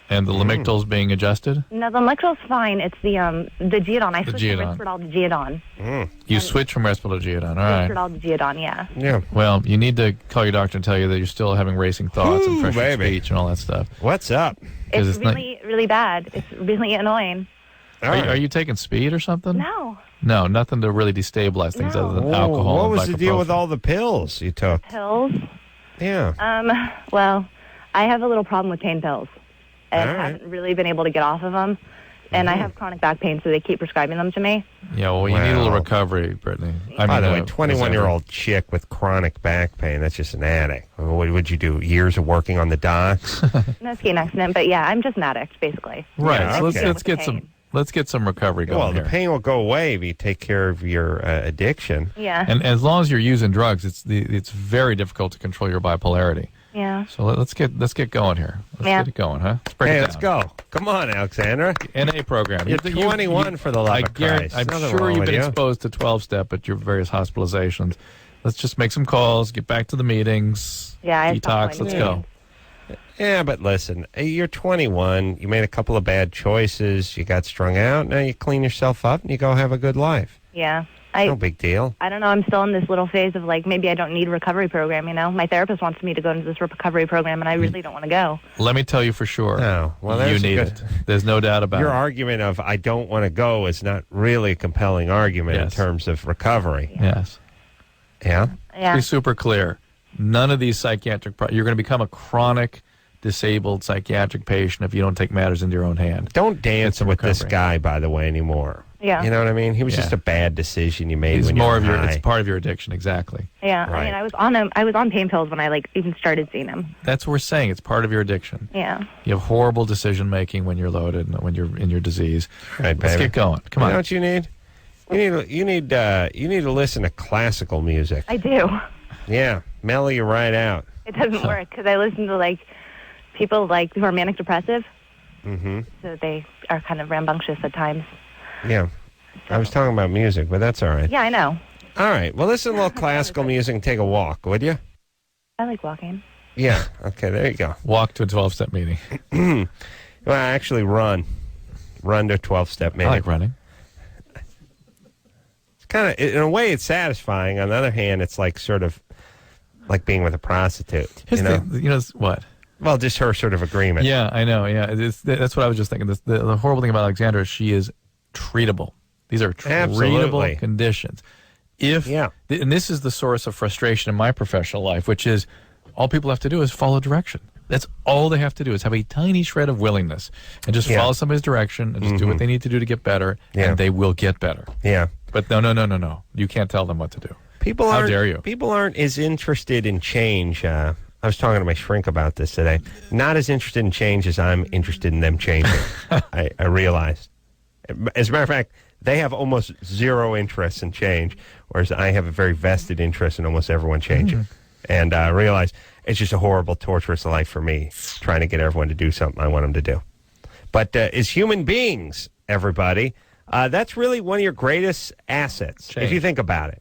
And the Lamictal's being adjusted? No, the Lamictal's fine. It's the Geodon. I switched Geodon. from Risperdal to Geodon. You switch from Risperdal to Geodon, all right. Risperdal to Geodon, yeah. Yeah. Well, you need to call your doctor and tell you that you're still having racing thoughts and fresh speech and all that stuff. What's up? It's really, really bad. It's really annoying. Are you taking speed or something? No. No, nothing to really destabilize things other than alcohol. What and was the deal with ibuprofen. all the pills you took? Pills? Yeah. Well, I have a little problem with pain pills. And I haven't really been able to get off of them. And I have chronic back pain, so they keep prescribing them to me. Yeah, well, you need a little recovery, Brittany. By the way, 21-year-old chick with chronic back pain, that's just an addict. What would you do? Years of working on the docks? No skiing accident, but yeah, I'm just an addict, basically. Right, Yeah, so okay. let's get some recovery going Well, here. the pain will go away if you take care of your addiction. Yeah. And as long as you're using drugs, it's very difficult to control your bipolarity. Yeah. So let's get going here. Let's get it going, huh? Let's break Hey, it let's down. go. Come on, Alexandra. NA program. You're 21 for the love of Christ. I'm Nothing sure wrong you've with been you. exposed to 12-step at your various hospitalizations. Let's just make some calls, get back to the meetings, Yeah, I detox, stopped let's going to go. Yeah, but listen, you're 21. You made a couple of bad choices. You got strung out. Now you clean yourself up and you go have a good life. Yeah. No big deal. I don't know. I'm still in this little phase of like, maybe I don't need a recovery program, you know? My therapist wants me to go into this recovery program, and I really don't want to go. Let me tell you for sure. No. Well, you need it. There's no doubt about Your it. argument of I don't want to go is not really a compelling argument in terms of recovery. Yes. Yeah? Yeah. Be super clear. None of these psychiatric you're going to become a chronic disabled psychiatric patient if you don't take matters into your own hand. Don't dance with this guy, by the way, anymore. Yeah. You know what I mean? He was Yeah. just a bad decision you made It's when more you of were your. high. It's part of your addiction, exactly. Yeah. Right. I mean, I was on pain pills when I like even started seeing him. That's what we're saying. It's part of your addiction. Yeah. You have horrible decision making when you're loaded and when you're in your disease. Right, Let's baby. get going. Come on. You know what you need? You need to listen to classical music. I do. Yeah, mellow you right out. It doesn't work because I listen to like people like who are manic depressive, Mm-hmm. so they are kind of rambunctious at times. Yeah. I was talking about music, but that's all right. Yeah, I know. All right. Well, listen to a little classical music and take a walk, would you? I like walking. Yeah. Okay, there you go. Walk to a 12-step meeting. Well, actually run. Run to a 12-step meeting. I like running. It's kind of, in a way, it's satisfying. On the other hand, it's like sort of like being with a prostitute. Here's you know? what? Well, just her sort of agreement. Yeah, I know. Yeah, that's what I was just thinking. The horrible thing about Alexandra is she is treatable. These are treatable Absolutely. conditions. And this is the source of frustration in my professional life, which is all people have to do is follow direction. That's all they have to do is have a tiny shred of willingness and just follow somebody's direction and just do what they need to do to get better, and they will get better. Yeah. But no. You can't tell them what to do. How dare you? People aren't as interested in change. I was talking to my shrink about this today. Not as interested in change as I'm interested in them changing. I realized. As a matter of fact, they have almost zero interest in change, whereas I have a very vested interest in almost everyone changing. And I realize it's just a horrible, torturous life for me, trying to get everyone to do something I want them to do. But as human beings, everybody, that's really one of your greatest assets, if you think about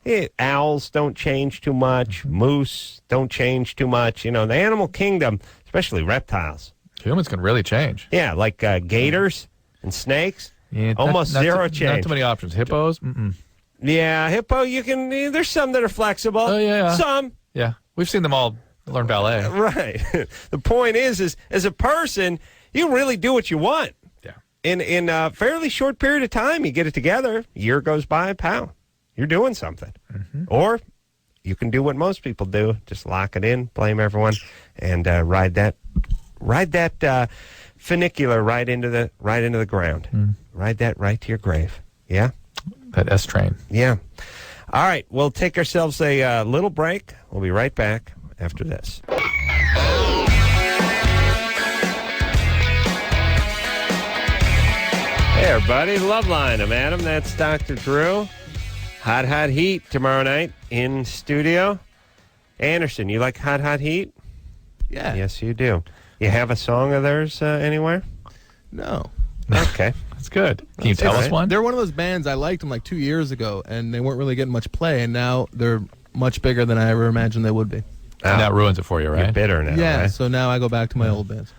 it. Owls don't change too much. Moose don't change too much. You know, the animal kingdom, especially reptiles, Humans can really change. Yeah, like gators and snakes. Yeah, almost zero change. Not too many options. Hippos? Mm-mm. Yeah, hippo, you can. There's some that are flexible. Oh, yeah. Some. Yeah. We've seen them all learn ballet. Right. The point is as a person, you really do what you want. Yeah. In a fairly short period of time, you get it together. A year goes by, pow. You're doing something. Mm-hmm. Or you can do what most people do. Just lock it in, blame everyone, and ride that funicular right into the ground. Ride that right to your grave. Yeah? That S train. Yeah. All right, we'll take ourselves a little break. We'll be right back after this. Hey, everybody. Loveline. I'm Adam. That's Dr. Drew. Hot Heat tomorrow night in studio. Anderson, you like Hot Heat? Yeah. Yes, you do. You have a song of theirs anywhere? No. Okay. That's good. Can you tell us one? They're one of those bands, I liked them like 2 years ago, and they weren't really getting much play, and now they're much bigger than I ever imagined they would be. And that ruins it for you, right? You're bitter now, Yeah, right? so now I go back to my old bands.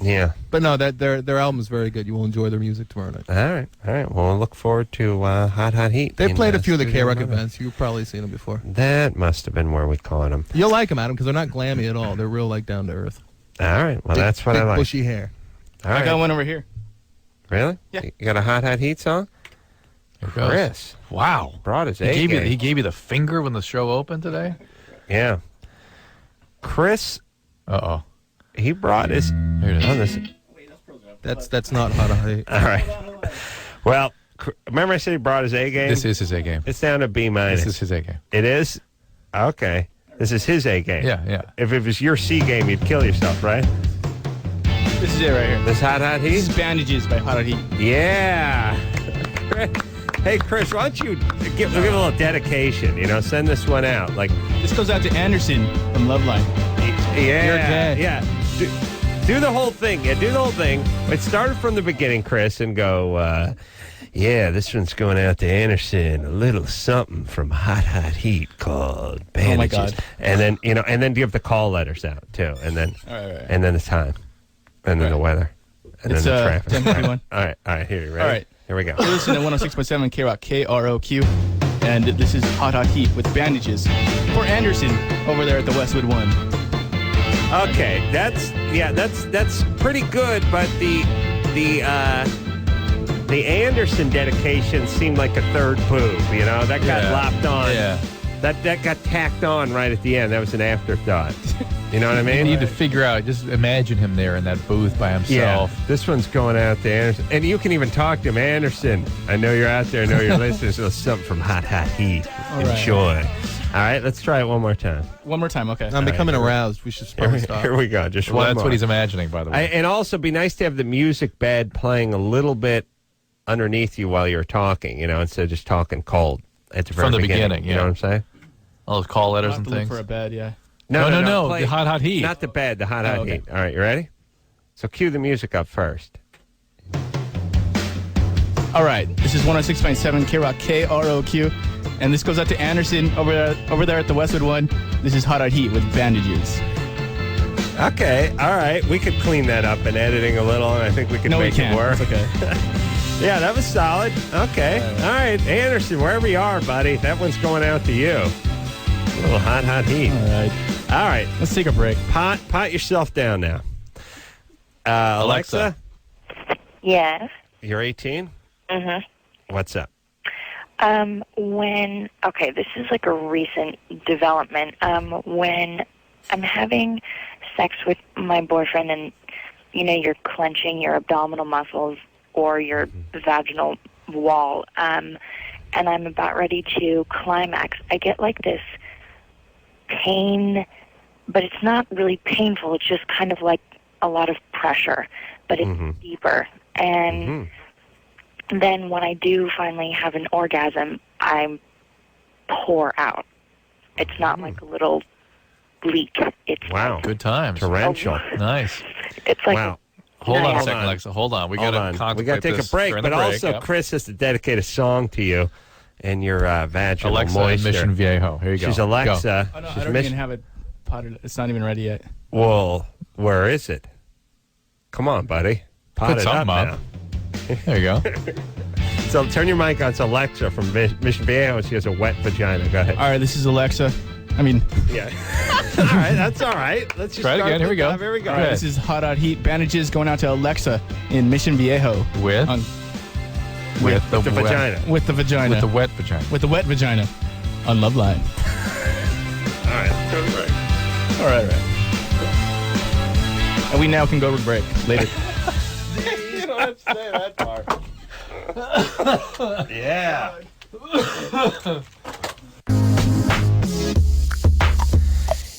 Yeah. But no, their album is very good. You will enjoy their music tomorrow night. All right. Well, we'll look forward to Hot Heat. They played a few of the studio K-Rock tomorrow night. events. You've probably seen them before. That must have been where we caught them. You'll like them, Adam, because they're not glammy at all. They're real, like, down to earth. All right. Well, that's what big I like. bushy hair. All right. I got one over here. Really? Yeah. You got a Hot Heat song? Here it goes. Chris. Wow. Brought his He A-game. gave you the finger when the show opened today? Yeah. Chris. Uh-oh. He brought his. Here it is. That's not Hot Heat. All right. Well, remember I said he brought his A-game? This is his A-game. It's down to B-. This is his A-game. It is? Okay. This is his A-game. Yeah. If it was your C game, you'd kill yourself, right? This is it right here. This Hot Heat? This is Bandages by Hot Heat. Yeah. Hey, Chris, why don't you give a little dedication, send this one out. Like, This goes out to Anderson from Loveline. Yeah. Yeah. Do the whole thing. Yeah, do the whole thing. It started from the beginning, Chris, and go, yeah, this one's going out to Anderson. A little something from Hot Heat called Bandages. Oh, my God. And then, and then give the call letters out, too. And then, All right. and then the time. And then the weather. And It's, then the traffic. 10:51. All right, here, you ready? All right. Here we go. You're listening to 106.7 K-Rock, KROQ. And this is Hot Heat with Bandages for Anderson over there at the Westwood One. Okay, that's pretty good, but the Anderson dedication seemed like a third boob, that got lopped on. Yeah. That got tacked on right at the end. That was an afterthought. You know what I mean? You need to figure out, just imagine him there in that booth by himself. Yeah, this one's going out to Anderson. And you can even talk to him. Anderson, I know you're out there. I know you're listening. So something from Hot Heat. Enjoy. All right, let's try it one more time. One more time, okay. I'm becoming aroused. We should probably stop. Here we go. Just Well, one that's more. what he's imagining, by the way. And also, be nice to have the music bed playing a little bit underneath you while you're talking, instead of just talking cold at the very From the beginning. beginning, You know what I'm saying? All those call letters I'll have and to look things. for a bed, yeah. No. Play, The Hot Heat. Not the bed, the Hot okay. Heat. All right, you ready? So cue the music up first. All right, this is 106.7 K-Rock, KROQ. And this goes out to Anderson over there at the Westwood One. This is Hot Heat with Bandages. Okay, all right. We could clean that up in editing a little, and I think we could make it work. It's okay. Yeah, that was solid. Okay. All right, Anderson, wherever you are, buddy, that one's going out to you. A little Hot Heat. All right. Let's take a break. Pot yourself down now. Alexa, Yes. you're 18? Mm-hmm. What's up? This is like a recent development. When I'm having sex with my boyfriend and, you're clenching your abdominal muscles or your vaginal wall, and I'm about ready to climax, I get like this pain, but it's not really painful. It's just kind of like a lot of pressure, but it's deeper. And then when I do finally have an orgasm, I pour out. It's not like a little leak. It's Wow. Good times. Torrential. Nice. It's like Wow. Hold on a Hold second, on. Alexa. Hold on. We got Hold to on. contemplate We got to take this a break, during but the break. also Yep. Chris has to dedicate a song to you and your vaginal Alexa moisture. Mission Viejo. Here you go. She's Alexa. Oh, no, She's I don't even have it potted. It's not even ready yet. Well, where is it? Come on, buddy. Pot Put it something up up. now. There you go. So turn your mic on. It's Alexa from Mission Viejo. She has a wet vagina. Go ahead. All right, this is Alexa. Yeah. All right, that's all right. Let's just try it again. Here we go. Here we go. All right, this is Hot Out Heat Bandages going out to Alexa in Mission Viejo. With the vagina. With the vagina. With the wet vagina. With the wet vagina on Loveline. All right. Turn it right. All right. And we now can go to break. Later. You don't have to say that part. Yeah.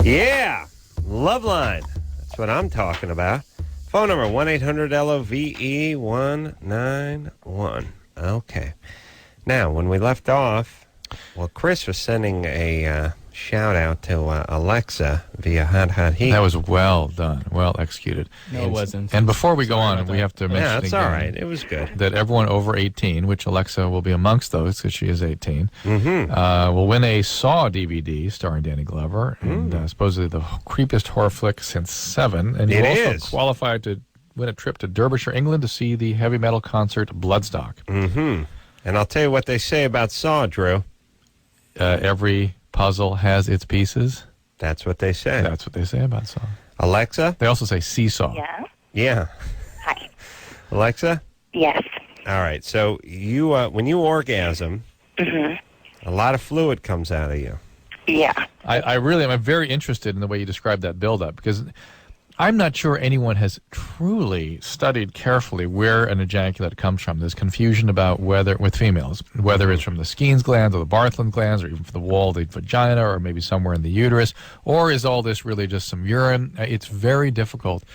Yeah. Loveline. That's what I'm talking about. Phone number 1-800-LOVE-191. Okay. Now, when we left off, well, Chris was sending a shout out to Alexa via Hot Heat. That was well done, well executed. No, it wasn't. And before we go on, we have to mention that's again all right. It was good. that everyone over 18, which Alexa will be amongst those because she is 18, will win a Saw DVD starring Danny Glover, and supposedly the creepiest horror flick since Seven. And you also qualified to win a trip to Derbyshire, England to see the heavy metal concert Bloodstock. And I'll tell you what they say about Saw, Drew. Every puzzle has its pieces. That's what they say. That's what they say about Saw. Alexa? They also say seesaw. Yeah. Yeah. Hi. Alexa? Yes. All right. So you, when you orgasm, a lot of fluid comes out of you. Yeah. I'm very interested in the way you described that buildup, because I'm not sure anyone has truly studied carefully where an ejaculate comes from. There's confusion about whether, with females, whether it's from the Skene's glands or the Bartholin glands or even from the wall of the vagina or maybe somewhere in the uterus, or is all this really just some urine? It's very difficult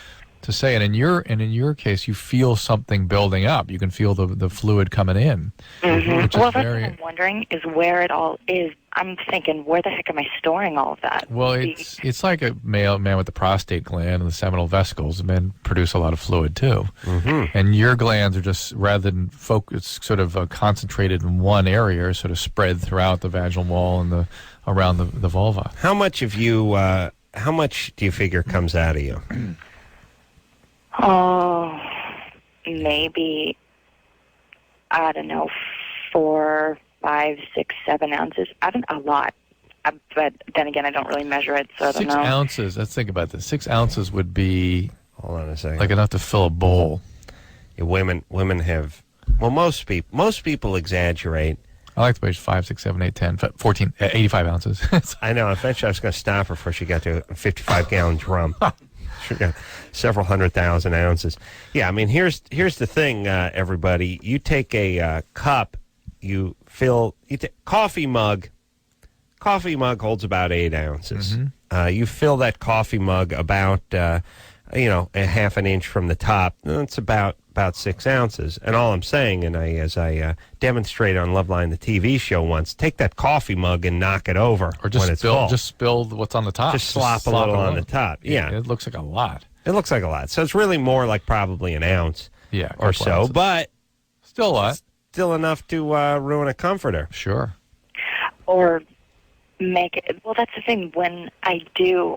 to say. And in your case, you feel something building up. You can feel the fluid coming in. Which Well, is that's what I'm wondering is where it all is. I'm thinking, where the heck am I storing all of that? Well, it's like a man with the prostate gland and the seminal vesicles. Men produce a lot of fluid too, and your glands are just, rather than focus, sort of concentrated in one area, are sort of spread throughout the vaginal wall and around the vulva. How much do you figure comes out of you? Oh, maybe, I don't know, 4, 5, 6, 7 ounces. A lot. But then again, I don't really measure it, so I don't know. 6 ounces. Let's think about this. 6 ounces would be, hold on a second, like enough to fill a bowl. Yeah, women have. Well, most people exaggerate. I like the way it's 5, 6, 7, 8, 10, 14, 85 ounces. I know. Eventually, I was going to stop her before she got to a 55-gallon drum. She got several 100,000 ounces. Yeah, I mean, here's the thing, everybody. You take a cup, coffee mug. Coffee mug holds about 8 ounces. You fill that coffee mug about, a half an inch from the top. That's about 6 ounces. And all I'm saying, and as I demonstrated on Loveline, the TV show once, take that coffee mug and knock it over, or just when it's full. Just spill what's on the top. Just slop a little on the top. Yeah, it looks like a lot. It looks like a lot. So it's really more like probably an ounce. Yeah, or so, ounces. But still a lot. Still enough to ruin a comforter. Sure. Or make it. Well, that's the thing. When I do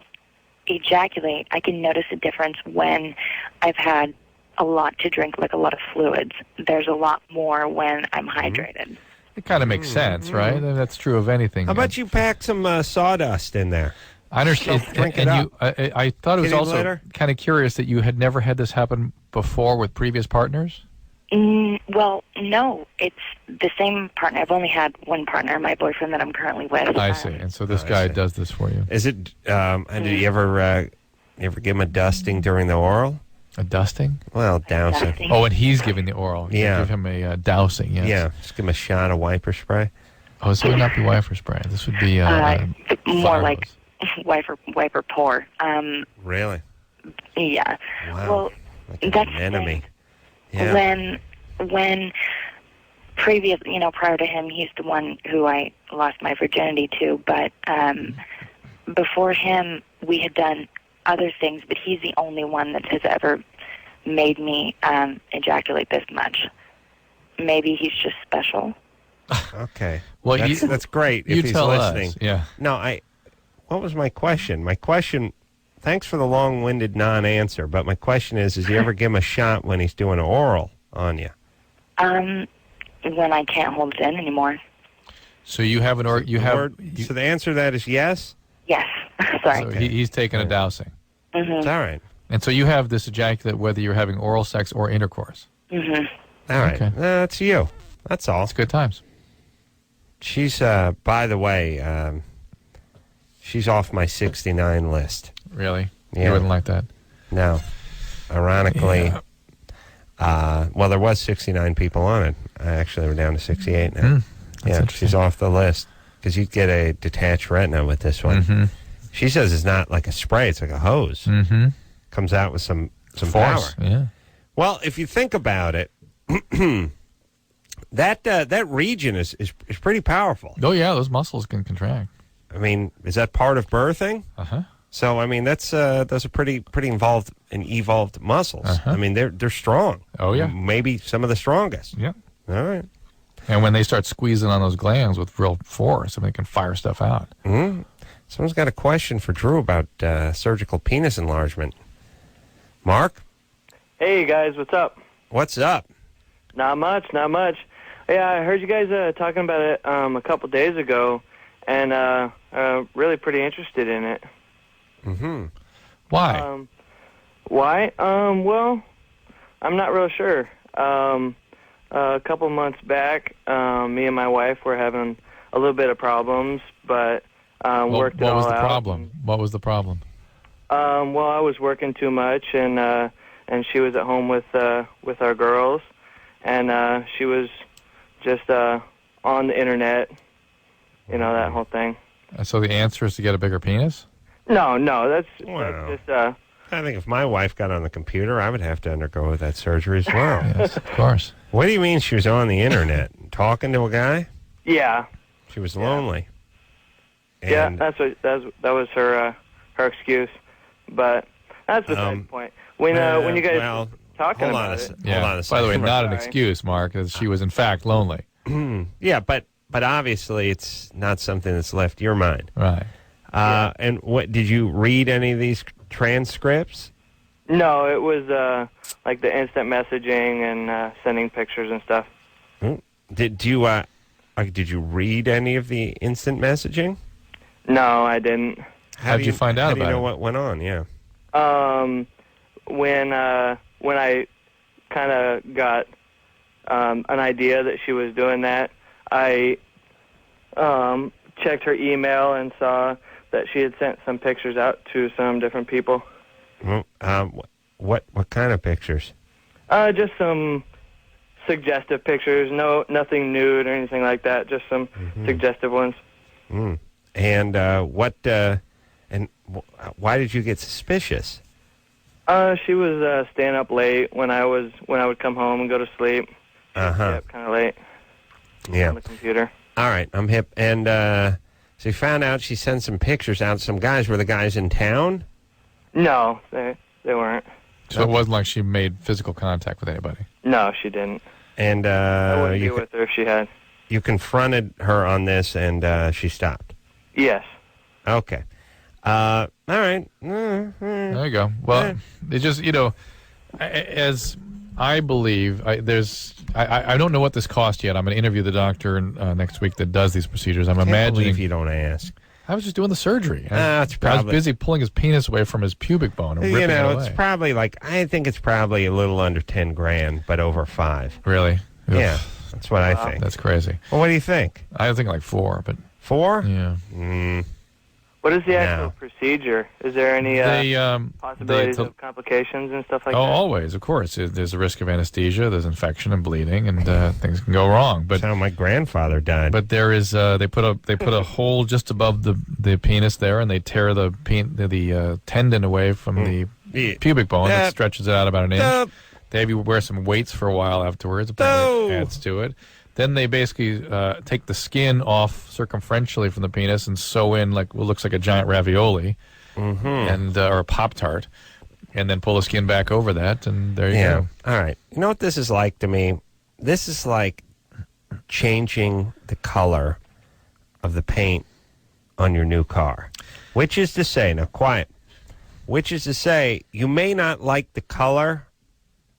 ejaculate, I can notice a difference when I've had a lot to drink, like a lot of fluids. There's a lot more when I'm hydrated. It kind of makes sense, right? And that's true of anything. How about you pack some sawdust in there? I understand. Drink it up. I thought it was Kitty also litter? kind of curious that you had never had this happen before with previous partners. Well, no, it's the same partner. I've only had one partner, my boyfriend that I'm currently with. I see. And so this guy does this for you. Is it? And did you ever give him a dusting during the oral? A dusting? Well, dousing. Oh, and he's giving the oral. You Yeah. give him a dousing. Yes. Yeah, just give him a shot of wiper spray. Oh, this would not be wiper spray. This would be more like wiper pour. Really? Yeah. Wow. Well, Like that's an the enemy. thing. Yeah. When prior to him, he's the one who I lost my virginity to. But before him, we had done other things, but he's the only one that has ever made me ejaculate this much. Maybe he's just special. Okay. Well, that's great you if he's tell listening. us. Yeah. No, what was my question? My question thanks for the long-winded non-answer, but my question is, does he ever give him a shot when he's doing oral on you? When I can't hold it in anymore. So you have an so the answer to that is yes? Yes. Sorry. So he's taking a dousing. Mm-hmm. It's all right. And so you have this ejaculate whether you're having oral sex or intercourse. Mm-hmm. All right. Okay. That's you. That's all. It's good times. She's, by the way, she's off my 69 list. Really? Yeah. You wouldn't like that? No. Ironically, well, there was 69 people on it. Actually, we're down to 68 now. Yeah, she's off the list because you'd get a detached retina with this one. Mm-hmm. She says it's not like a spray; it's like a hose. Mm-hmm. Comes out with some force. power. Yeah. Well, if you think about it, that region is pretty powerful. Oh yeah, those muscles can contract. I mean, is that part of birthing? Uh-huh. So I mean, those are pretty involved and evolved muscles. Uh-huh. I mean, they're strong. Oh yeah, maybe some of the strongest. Yeah. All right. And when they start squeezing on those glands with real force, I mean, they can fire stuff out. Mm-hmm. Someone's got a question for Drew about surgical penis enlargement. Mark? Hey, guys, what's up? What's up? Not much. Yeah, I heard you guys talking about it a couple days ago, and really pretty interested in it. Mm-hmm. Why? Why? Well, I'm not real sure. A couple months back, me and my wife were having a little bit of problems, but worked it all out. What was the problem? What was the problem? Well, I was working too much, and she was at home with our girls, and she was just on the internet, that whole thing. So the answer is to get a bigger penis? No, that's just. I think if my wife got on the computer, I would have to undergo that surgery as well. Yes, of course. What do you mean she was on the internet talking to a guy? Yeah. She was lonely. Yeah, And, that was her excuse, but that's beside the point. When you guys were talking about it. Yeah. Hold on a By the way, second. not an excuse, Mark, as she was in fact lonely. Yeah, but obviously it's not something that's left your mind. Right. And what did you read any of these transcripts? No, it was like the instant messaging and sending pictures and stuff. Did you read any of the instant messaging? No, I didn't. How did you find out how do you about know it? what went on? Yeah. When I kind of got an idea that she was doing that, I checked her email and saw that she had sent some pictures out to some different people. What kind of pictures? Just some suggestive pictures. Nothing nude or anything like that. Just some suggestive ones. And why did you get suspicious? She was staying up late when I would come home and go to sleep. Kind of late. Yeah. On the computer. All right, I'm hip. And so you found out she sent some pictures out to some guys. Were the guys in town? No, they weren't. So it wasn't like she made physical contact with anybody? No, she didn't. And I wouldn't be with her if she had. You confronted her on this, and she stopped? Yes. Okay. All right. There you go. Well, it just, as I believe, I don't know what this cost yet. I'm going to interview the doctor next week that does these procedures. I'm imagining. If you don't ask. I was just doing the surgery. I was busy pulling his penis away from his pubic bone and ripping it away. It's probably I think it's probably a little under $10,000, but over 5. Really? Yeah, that's what I think. That's crazy. Well, what do you think? I think like 4, but 4? Yeah. What is the actual procedure? Is there any possibilities of complications and stuff like that? Always, of course. There's a risk of anesthesia, there's infection and bleeding, and things can go wrong. But that's how my grandfather died. But there is they put a hole just above the penis there, and they tear the tendon away from the pubic bone that stretches it out about an inch. They have you wear some weights for a while afterwards. Apparently adds to it. Then they basically take the skin off circumferentially from the penis and sew in what looks like a giant ravioli, and or a Pop-Tart, and then pull the skin back over that, and there you go. All right. You know what this is like to me? This is like changing the color of the paint on your new car, which is to say, now quiet, which is to say, you may not like the color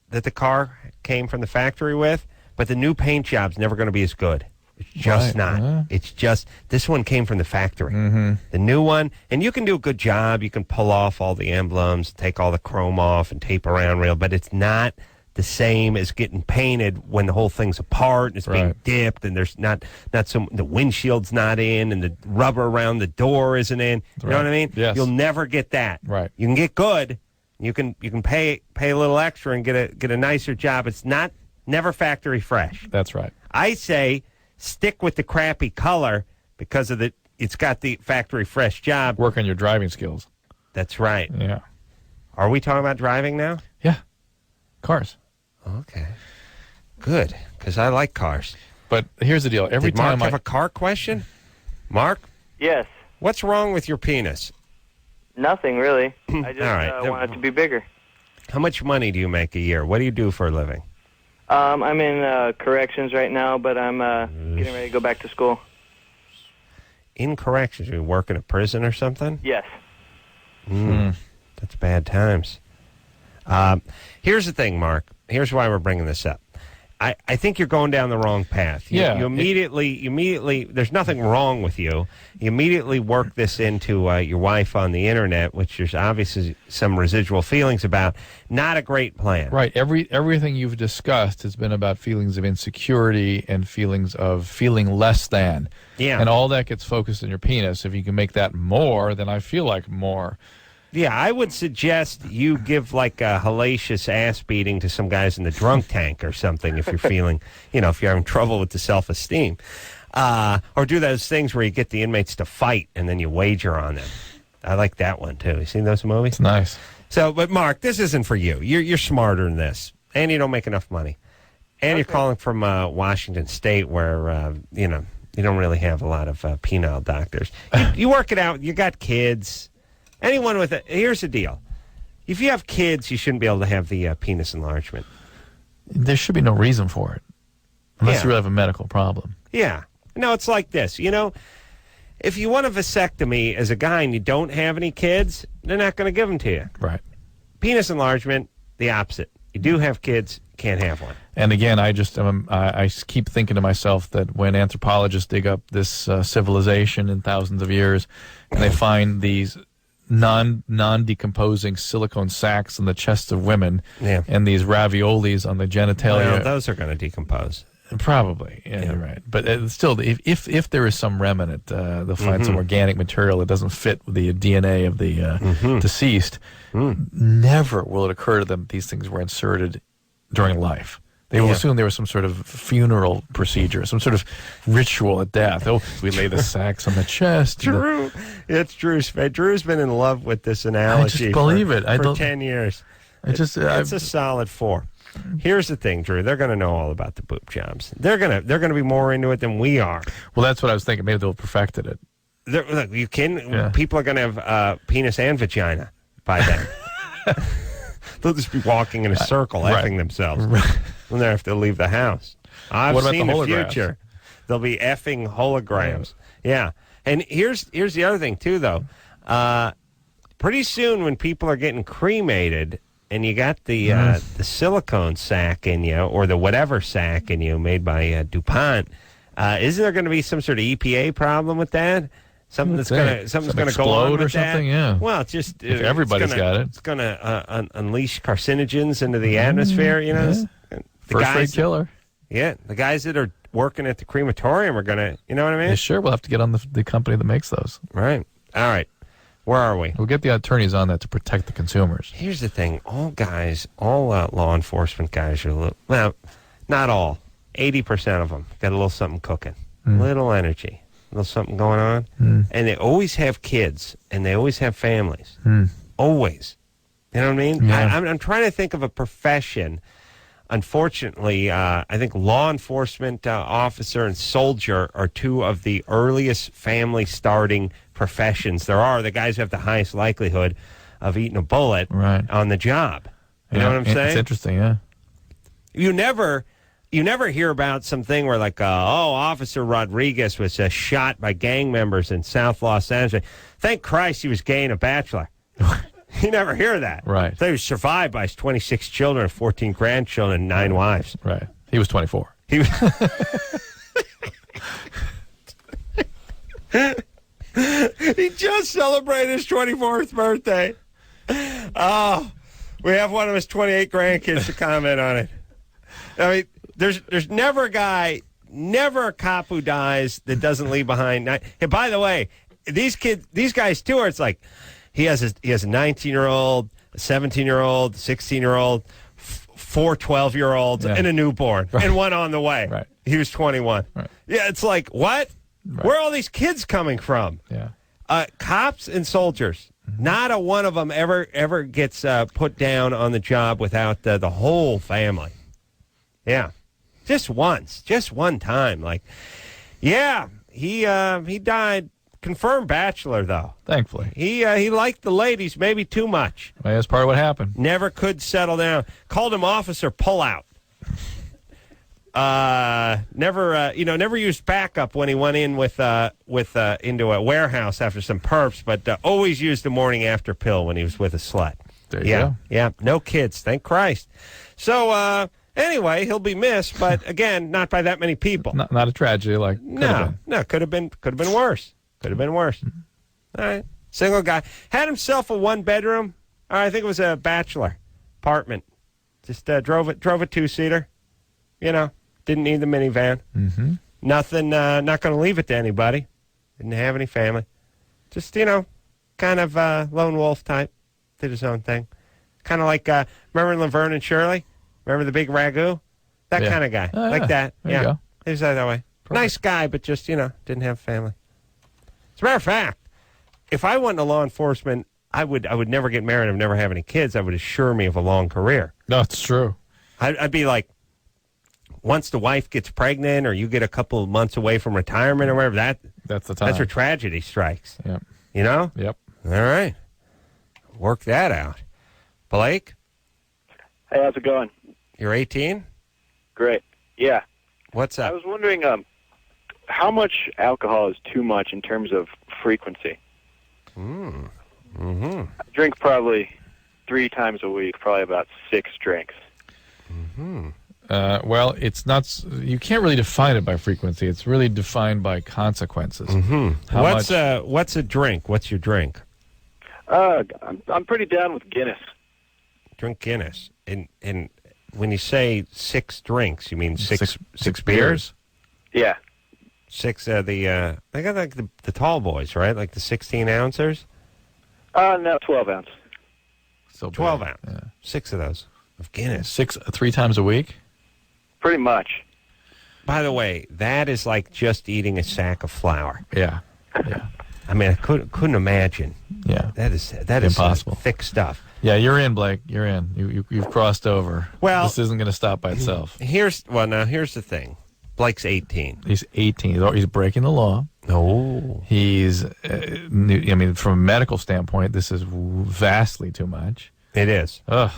that the car came from the factory with, but the new paint job's never going to be as good. It's just not. Yeah. It's just, this one came from the factory. Mm-hmm. The new one, and you can do a good job. You can pull off all the emblems, take all the chrome off, and tape around real, but it's not the same as getting painted when the whole thing's apart and it's being dipped, and there's not some, the windshield's not in, and the rubber around the door isn't in. You know what I mean? Yes. You'll never get that. Right. You can get good. You can pay a little extra and get a nicer job. It's never factory fresh. That's right. I say stick with the crappy color because of it's got the factory fresh job. Work on your driving skills. That's right. Yeah. Are we talking about driving now? Yeah. Cars. Okay. Good, because I like cars. But here's the deal. Every Did Mark time have a car question? Mark? Yes. What's wrong with your penis? Nothing really. I just All right. want it to be bigger. How much money do you make a year? What do you do for a living? I'm in corrections right now, but I'm getting ready to go back to school. In corrections? You work in a prison or something? Yes. That's bad times. Here's the thing, Mark. Here's why we're bringing this up. I think you're going down the wrong path. You immediately, there's nothing wrong with you. You immediately work this into your wife on the internet, which there's obviously some residual feelings about. Not a great plan. Right. Everything you've discussed has been about feelings of insecurity and feelings of feeling less than. Yeah. And all that gets focused in your penis. If you can make that more, then I feel like more. Yeah, I would suggest you give like a hellacious ass beating to some guys in the drunk tank or something if you're feeling, if you're having trouble with the self-esteem. Or do those things where you get the inmates to fight and then you wager on them. I like that one, too. You seen those movies? It's nice. So, but Mark, this isn't for you. You're smarter than this. And you don't make enough money. And you're calling from Washington State where, you don't really have a lot of penile doctors. You work it out. You got kids. Anyone with here's the deal. If you have kids, you shouldn't be able to have the penis enlargement. There should be no reason for it. Unless you really have a medical problem. Yeah. No, it's like this. If you want a vasectomy as a guy and you don't have any kids, they're not going to give them to you. Right. Penis enlargement, the opposite. You do have kids, can't have one. And again, I keep thinking to myself that when anthropologists dig up this civilization in thousands of years, and they find these non-decomposing silicone sacs in the chests of women, and these raviolis on the genitalia. Well, those are going to decompose. Probably, you're right. But still, if there is some remnant, they'll find some organic material that doesn't fit with the DNA of the deceased. Never will it occur to them that these things were inserted during life. They will assume there was some sort of funeral procedure, some sort of ritual at death. Oh, we lay the sacks on the chest. Drew, it's Drew's. Drew's been in love with this analogy. I just believe it. For 10 years. It's a solid 4. Here's the thing, Drew. They're going to know all about the boob jobs. They're gonna be more into it than we are. Well, that's what I was thinking. Maybe they'll perfected it. Look, you can. People are going to have penis and vagina by then. They'll just be walking in a circle, effing themselves. When they have to leave the house. I've seen the future. They'll be effing holograms. Yeah. And here's the other thing, too, though. Pretty soon when people are getting cremated and you got the silicone sack in you or the whatever sack in you made by DuPont, isn't there going to be some sort of EPA problem with that? Something's going to go on with or something. that. Yeah. Well, it's just if everybody's got it, it's going to unleash carcinogens into the atmosphere. First-rate killer. Yeah, the guys that are working at the crematorium are going to. You know what I mean? Yeah, sure. We'll have to get on the company that makes those. Right. All right. Where are we? We'll get the attorneys on that to protect the consumers. Here's the thing: all law enforcement guys are not all. 80% of them got a little something cooking, little energy. Little something going on, and they always have kids, and they always have families, always. You know what I mean? Yeah. I'm trying to think of a profession. Unfortunately, I think law enforcement officer and soldier are 2 of the earliest family-starting professions there are. The guys who have the highest likelihood of eating a bullet on the job. You know what I'm saying? It's interesting, yeah. You never hear about something where, like, Officer Rodriguez was shot by gang members in South Los Angeles. Thank Christ he was gay and a bachelor. You never hear that. Right. So he was survived by his 26 children, 14 grandchildren, and 9 wives. Right. He was 24. He was. He just celebrated his 24th birthday. Oh, we have one of his 28 grandkids to comment on it. I mean, there's never a guy, never a cop who dies that doesn't leave behind. Hey, by the way, these guys too are. It's like he has a 19-year-old, a 17-year-old, 16-year-old, 4 12-year-olds, and a newborn, and one on the way. Right. He was 21. Right. Yeah, it's like what? Right. Where are all these kids coming from? Yeah. Cops and soldiers. Not a one of them ever gets put down on the job without the whole family. Yeah, just once, just one time. Like, yeah, he died. Confirmed bachelor though. Thankfully, he liked the ladies maybe too much. Well, that's part of what happened. Never could settle down. Called him Officer Pullout. Never used backup when he went in with into a warehouse after some perps, but always used the morning after pill when he was with a slut. There you go. Yeah, no kids, thank Christ. So anyway, he'll be missed, but again, not by that many people. Not a tragedy like could have been worse. Could have been worse. All right, single guy had himself a 1-bedroom. I think it was a bachelor apartment. Just drove a 2-seater. You know. Didn't need the minivan. Mm-hmm. Nothing, not going to leave it to anybody. Didn't have any family. Just, kind of lone wolf type. Did his own thing. Kind of like, remember Laverne and Shirley? Remember the big ragu? That kind of guy. Like that. There you go. He was that way. Perfect. Nice guy, but just, didn't have family. As a matter of fact, if I went into law enforcement, I would never get married. I'd never have any kids. That would assure me of a long career. No, it's true. I'd be like, once the wife gets pregnant or you get a couple of months away from retirement or whatever, that's the time. That's where tragedy strikes. Yep. You know? Yep. All right. Work that out. Blake? Hey, how's it going? You're 18? Great. Yeah. What's up? I was wondering how much alcohol is too much in terms of frequency? Mm-hmm. I drink probably 3 times a week, probably about 6 drinks. Mm-hmm. Well, it's not. You can't really define it by frequency. It's really defined by consequences. Mm-hmm. What's a drink? What's your drink? I'm pretty down with Guinness. Drink Guinness. And when you say 6 drinks, you mean six beers? Yeah. 6 they got like the tall boys, right? Like the 16 ounces. No, 12 ounce. So 12 ounce. Yeah. 6 of those of Guinness. 3 times a week. Pretty much. By the way, that is like just eating a sack of flour. Yeah. I mean, I couldn't imagine. Yeah. That is impossible. Thick stuff. Yeah, you're in, Blake. You're in. You've crossed over. Well, this isn't going to stop by itself. Here's the thing. Blake's 18. He's 18. He's breaking the law. Oh. He's. From a medical standpoint, this is vastly too much. It is. Ugh.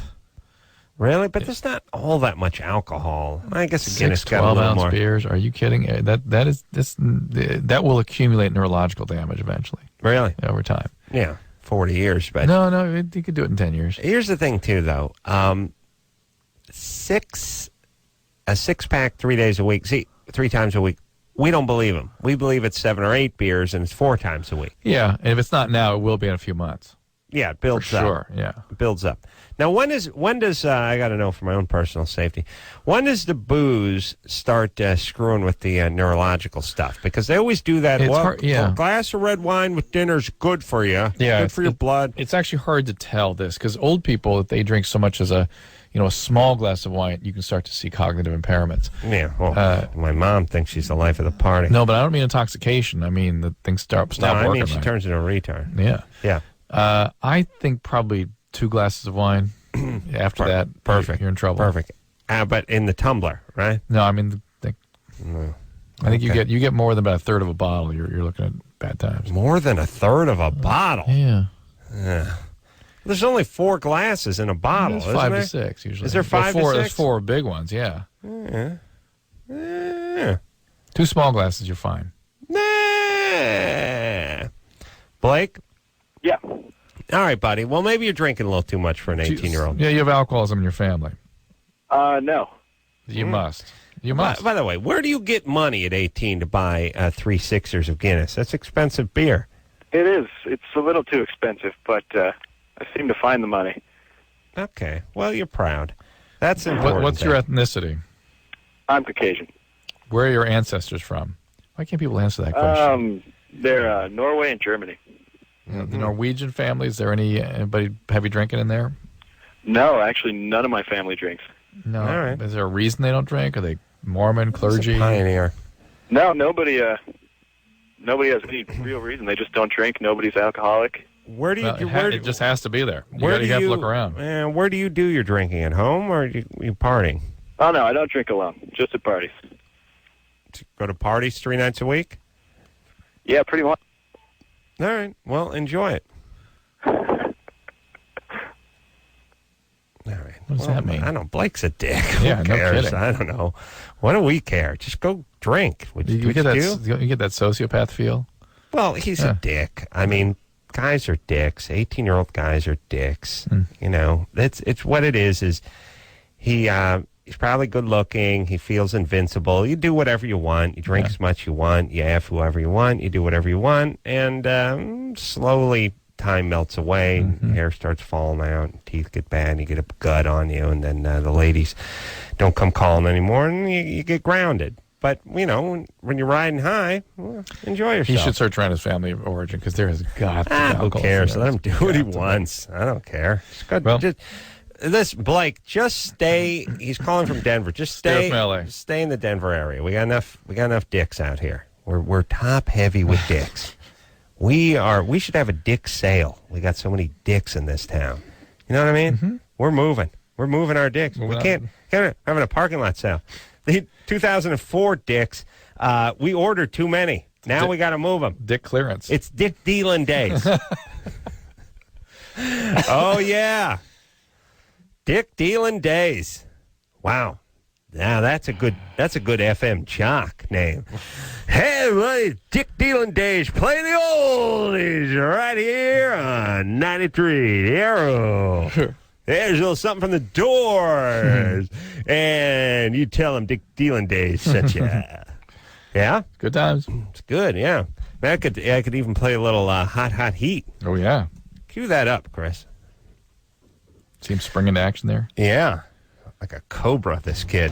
Really? But there's not all that much alcohol. I guess Guinness got a 12 little ounce more. beers. Are you kidding? That will accumulate neurological damage eventually. Really? Over time. Yeah. 40 years. But no, you could do it in 10 years. Here's the thing, too, though. A 6-pack 3 days a week. See, 3 times a week. We don't believe him. We believe it's 7 or 8 beers, and it's 4 times a week. Yeah, and if it's not now, it will be in a few months. Yeah, it builds For up. sure, yeah. It builds up. Now, when does I got to know for my own personal safety, when does the booze start screwing with the neurological stuff? Because they always do that. It's hard, yeah. A glass of red wine with dinner is good for you. Yeah, good for your blood. It's actually hard to tell this because old people, if they drink so much as a small glass of wine, you can start to see cognitive impairments. Yeah. Well, my mom thinks she's the life of the party. No, but I don't mean intoxication. I mean that things stop working. I mean she turns into a retard. Yeah. Yeah. I think probably 2 glasses of wine. After that, perfect. You're in trouble. Perfect. But in the tumbler, right? No, I mean, I think Okay. you get more than about a third of a bottle. You're looking at bad times. More than a third of a bottle. Yeah. There's only 4 glasses in a bottle. There's 5 to 6 usually. Is there 5 to 6? There's 4 big ones. Yeah. Yeah. 2 small glasses, you're fine. Nah. Blake? Yeah. All right, buddy. Well, maybe you're drinking a little too much for an 18-year-old. Yeah, you have alcoholism in your family. No. You must. You must. By the way, where do you get money at 18 to buy 3 sixers of Guinness? That's expensive beer. It is. It's a little too expensive, but I seem to find the money. Okay. Well, you're proud. That's important. What's your ethnicity? I'm Caucasian. Where are your ancestors from? Why can't people answer that question? They're Norway and Germany. The Norwegian family, is there anybody heavy drinking in there? No, actually, none of my family drinks. No. All right. Is there a reason they don't drink? Are they Mormon, clergy? Pioneer. No, nobody has any real reason. They just don't drink. Nobody's alcoholic. Where do you? It just has to be there. You have to look around. Where do you do your drinking? At home or you partying? Oh, no, I don't drink alone. Just at parties. Go to parties 3 nights a week? Yeah, pretty much. All right. Well, enjoy it. All right. What does that mean? I don't know. Blake's a dick. Yeah, Who cares? no kidding. I don't know. What do we care? Just go drink. You get that sociopath feel? Well, he's a dick. I mean, guys are dicks. 18-year-old guys are dicks. You know, it's what it is he's probably good looking. He feels invincible. You do whatever you want. You drink as much you want. You have whoever you want. You do whatever you want. And slowly time melts away. Hair starts falling out. Teeth get bad. You get a gut on you. And then the ladies don't come calling anymore. And you get grounded. But, you know, when you're riding high, well, enjoy yourself. He should start trying his family of origin because there has got to be who alcohol. cares? Let him do what he wants. I don't care. Blake, just stay. He's calling from Denver. Just stay in the Denver area. We got enough dicks out here. We're top heavy with dicks. We should have a dick sale. We got so many dicks in this town. You know what I mean? We're moving our dicks. We can't have a parking lot sale. The 2004 dicks, we ordered too many. Now we got to move them. Dick clearance. It's dick dealing days. Oh, yeah. Dick dealing days. Wow. Now that's a good FM jock name. Hey, everybody, Dick dealing days. Play the oldies right here on 93 The Arrow. There's a little something from the Doors. And you tell them Dick dealing days sent you. Yeah? Good times. It's good, yeah. I could even play a little hot heat. Oh, yeah. Cue that up, Chris. See him spring into action there? Yeah. Like a cobra, this kid.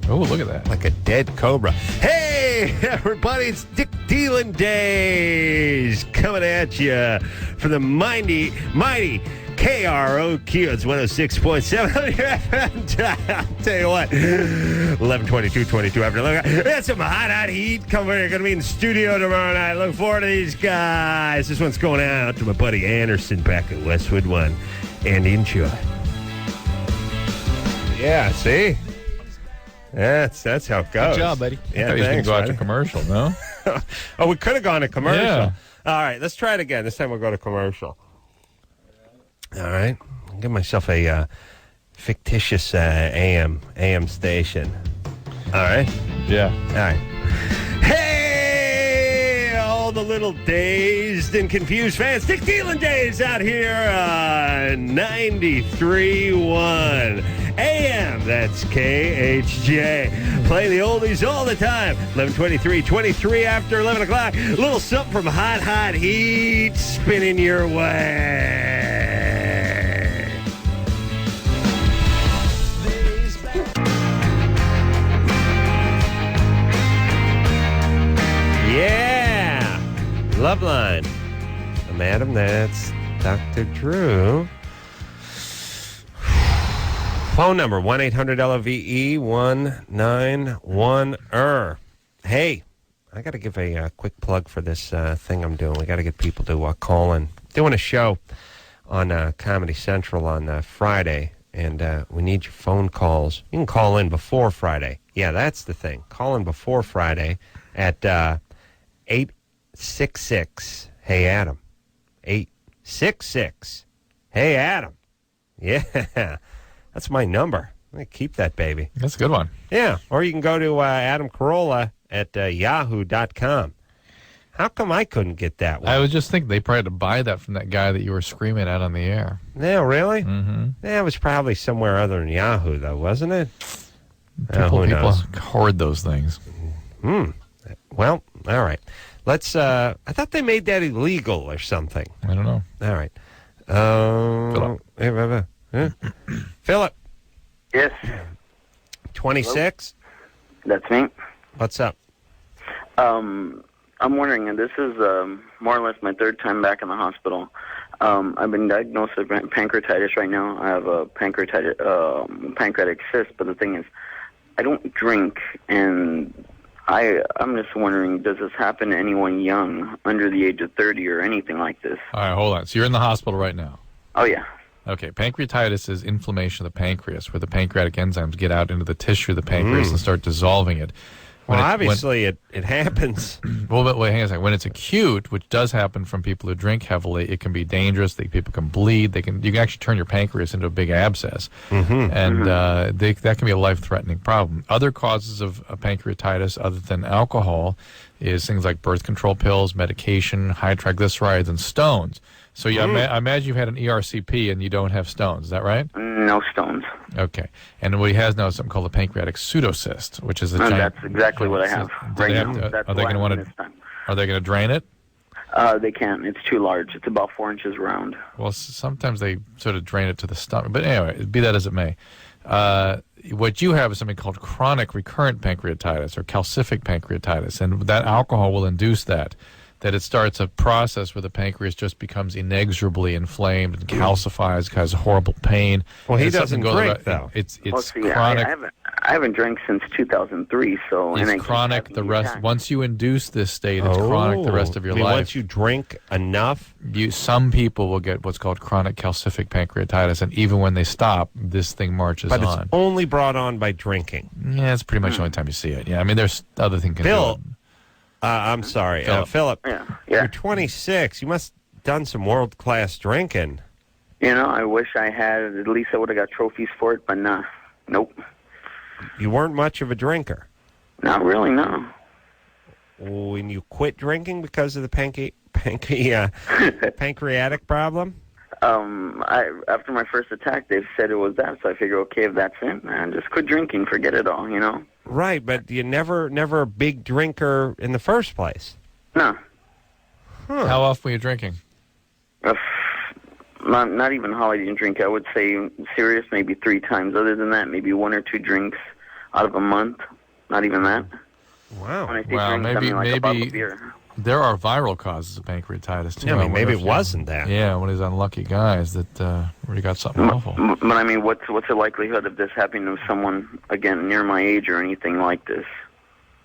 Oh, look at that. Like a dead cobra. Hey, everybody, it's Dick Dealing Days coming at you from the mighty KROQ. It's 106.7 on your FM. I'll tell you what, 11:22 after. Look, we got some hot heat coming. We're going to be in the studio tomorrow night. Look forward to these guys. This one's going out to my buddy Anderson back at Westwood One. And enjoy. Yeah, see? That's how it goes. Good job, buddy. Yeah, I thought he was going to go out to buddy. commercial, no? Oh, we could have gone to commercial. Yeah. All right, let's try it again. This time we'll go to commercial. All right. I'll give myself a fictitious AM station. All right? Yeah. All right. Hey, all the little dazed and confused fans. Dick Dealing Days out here on 93.1 AM. That's KHJ. Play the oldies all the time. 11:23 after 11 o'clock. A little something from hot heat spinning your way. Yeah. Loveline. I'm Adam. That's Dr. Drew. Phone number 1-800-LOVE-191. Hey, I got to give a quick plug for this thing I'm doing. We got to get people to call in. Doing a show on Comedy Central on Friday, and we need your phone calls. You can call in before Friday. Yeah, that's the thing. Call in before Friday at 866. Hey, Adam. 866. Hey, Adam. Yeah. That's my number. I'm going to keep that baby. That's a good one. Yeah. Or you can go to Adam Carolla at yahoo.com. How come I couldn't get that one? I was just thinking they probably had to buy that from that guy that you were screaming at on the air. Yeah, really? Mm-hmm. Yeah, it was probably somewhere other than Yahoo, though, wasn't it? People hoard those things. Well, all right. Let's. I thought they made that illegal or something. I don't know. All right. Philip. Yes. 26. That's me. What's up? I'm wondering, and this is more or less my third time back in the hospital. I've been diagnosed with pancreatitis right now. I have a pancreatic cyst, but the thing is, I don't drink, and I'm just wondering, does this happen to anyone young, under the age of 30 or anything like this? All right, hold on. So you're in the hospital right now? Oh, yeah. Okay, pancreatitis is inflammation of the pancreas, where the pancreatic enzymes get out into the tissue of the pancreas and start dissolving it. Obviously, it happens. Well, but wait, hang on a second. When it's acute, which does happen from people who drink heavily, it can be dangerous. People can bleed. You can actually turn your pancreas into a big abscess, and that can be a life-threatening problem. Other causes of pancreatitis, other than alcohol, is things like birth control pills, medication, high triglycerides, and stones. So I imagine you've had an ERCP and you don't have stones. Is that right? No stones. Okay. And what he has now is something called a pancreatic pseudocyst, which is a giant... That's exactly what I have right now. Are they going to drain it? They can't. It's too large. It's about 4 inches round. Well, sometimes they sort of drain it to the stomach. But anyway, be that as it may. What you have is something called chronic recurrent pancreatitis or calcific pancreatitis, and that alcohol will induce that it starts a process where the pancreas just becomes inexorably inflamed and calcifies, causes horrible pain. Well, he doesn't drink, though. It's chronic. I haven't drank since 2003, so... It's chronic. Once you induce this state, it's chronic the rest of your life. Once you drink enough? Some people will get what's called chronic calcific pancreatitis, and even when they stop, this thing marches on. But it's only brought on by drinking. Yeah, it's pretty much the only time you see it. Yeah, I mean, there's other things can do it. I'm sorry. Philip, you're 26. You must have done some world-class drinking. You know, I wish I had. At least I would have got trophies for it, but nah. Nope. You weren't much of a drinker? Not really, no. When you quit drinking because of the pancreatic problem? After my first attack, they said it was that, so I figured, okay, if that's it, man, just quit drinking, forget it all, you know? Right, but you never a big drinker in the first place. No. Huh. How often were you drinking? Not even holiday drink. I would say serious maybe 3 times. Other than that, maybe 1 or 2 drinks out of a month. Not even that. Wow. When I say drinks, I mean like a bottle of beer. There are viral causes of pancreatitis, too. Yeah, I mean, maybe it wasn't that. Yeah, one of these unlucky guys that really got something awful. But I mean, what's the likelihood of this happening to someone, again, near my age or anything like this?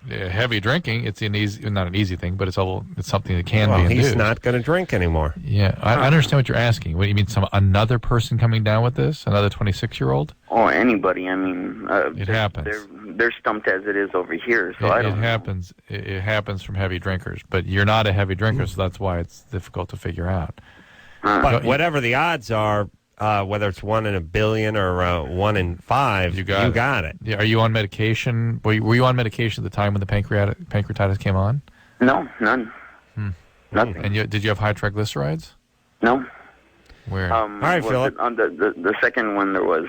Heavy drinking, it's not an easy thing, but it's something that can be induced. He's not going to drink anymore. Yeah, I understand what you're asking. What do you mean, another person coming down with this? Another 26-year-old? Or anybody. I mean, it happens. They're stumped as it is over here, so I don't know. It happens from heavy drinkers, but you're not a heavy drinker, so that's why it's difficult to figure out. But whatever the odds are, whether it's 1 in a billion or 1 in 5, you got it. Yeah, are you on medication? Were you on medication at the time when the pancreatitis came on? No, none. Nothing. And did you have high triglycerides? No. Where? All right, Philip. On the second one there was.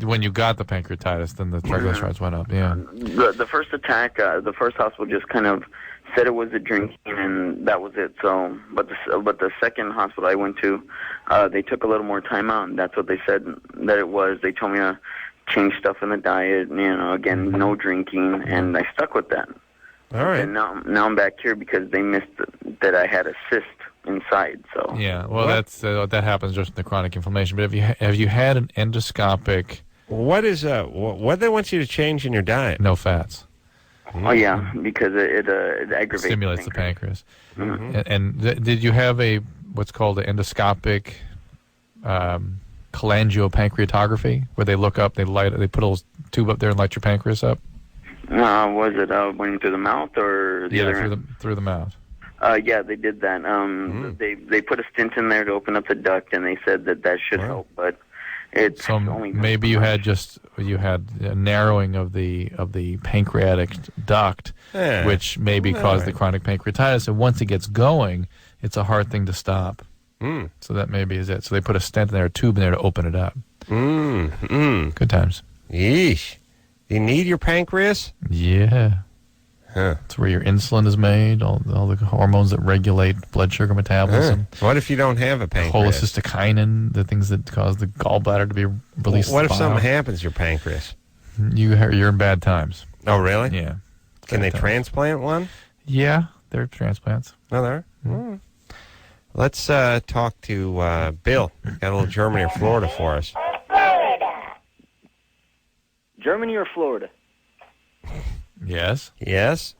When you got the pancreatitis, then the triglycerides went up. Yeah. The first attack, the first hospital just kind of said it was a drinking, and that was it. So, but the second hospital I went to, they took a little more time out, and that's what they said that it was. They told me to change stuff in the diet, again, no drinking, and I stuck with that. All right. And now I'm back here because they missed that I had a cyst inside. So yeah, well, that happens just in the chronic inflammation. But have you had an endoscopic? What do they want you to change in your diet? No fats. Oh yeah, because it aggravates. Stimulates the pancreas. Mm-hmm. And did you have what's called an endoscopic cholangiopancreatography, where they look up, they put a little tube up there and light your pancreas up? Was it going through the mouth or the other end? through the mouth. Yeah, they did that. They put a stent in there to open up the duct, and they said that should help. But It's So only maybe you had a narrowing of the pancreatic duct, Yeah. which maybe caused the chronic pancreatitis. And once it gets going, it's a hard thing to stop. So that maybe is it. So they put a stent in there, a tube in there to open it up. Good times. Yeesh. You need your pancreas? Yeah. It's where your insulin is made, all the hormones that regulate blood sugar metabolism. What if you don't have a pancreas? Cholecystokinin, the things that cause the gallbladder to be released. What if bile. something happens to your pancreas? You're in bad times. Oh, really? Yeah. Can they transplant one? Yeah, there are transplants. Oh, there are? Let's talk to Bill. Got a little Germany or Florida for us. Germany or Florida? Yes. Yes.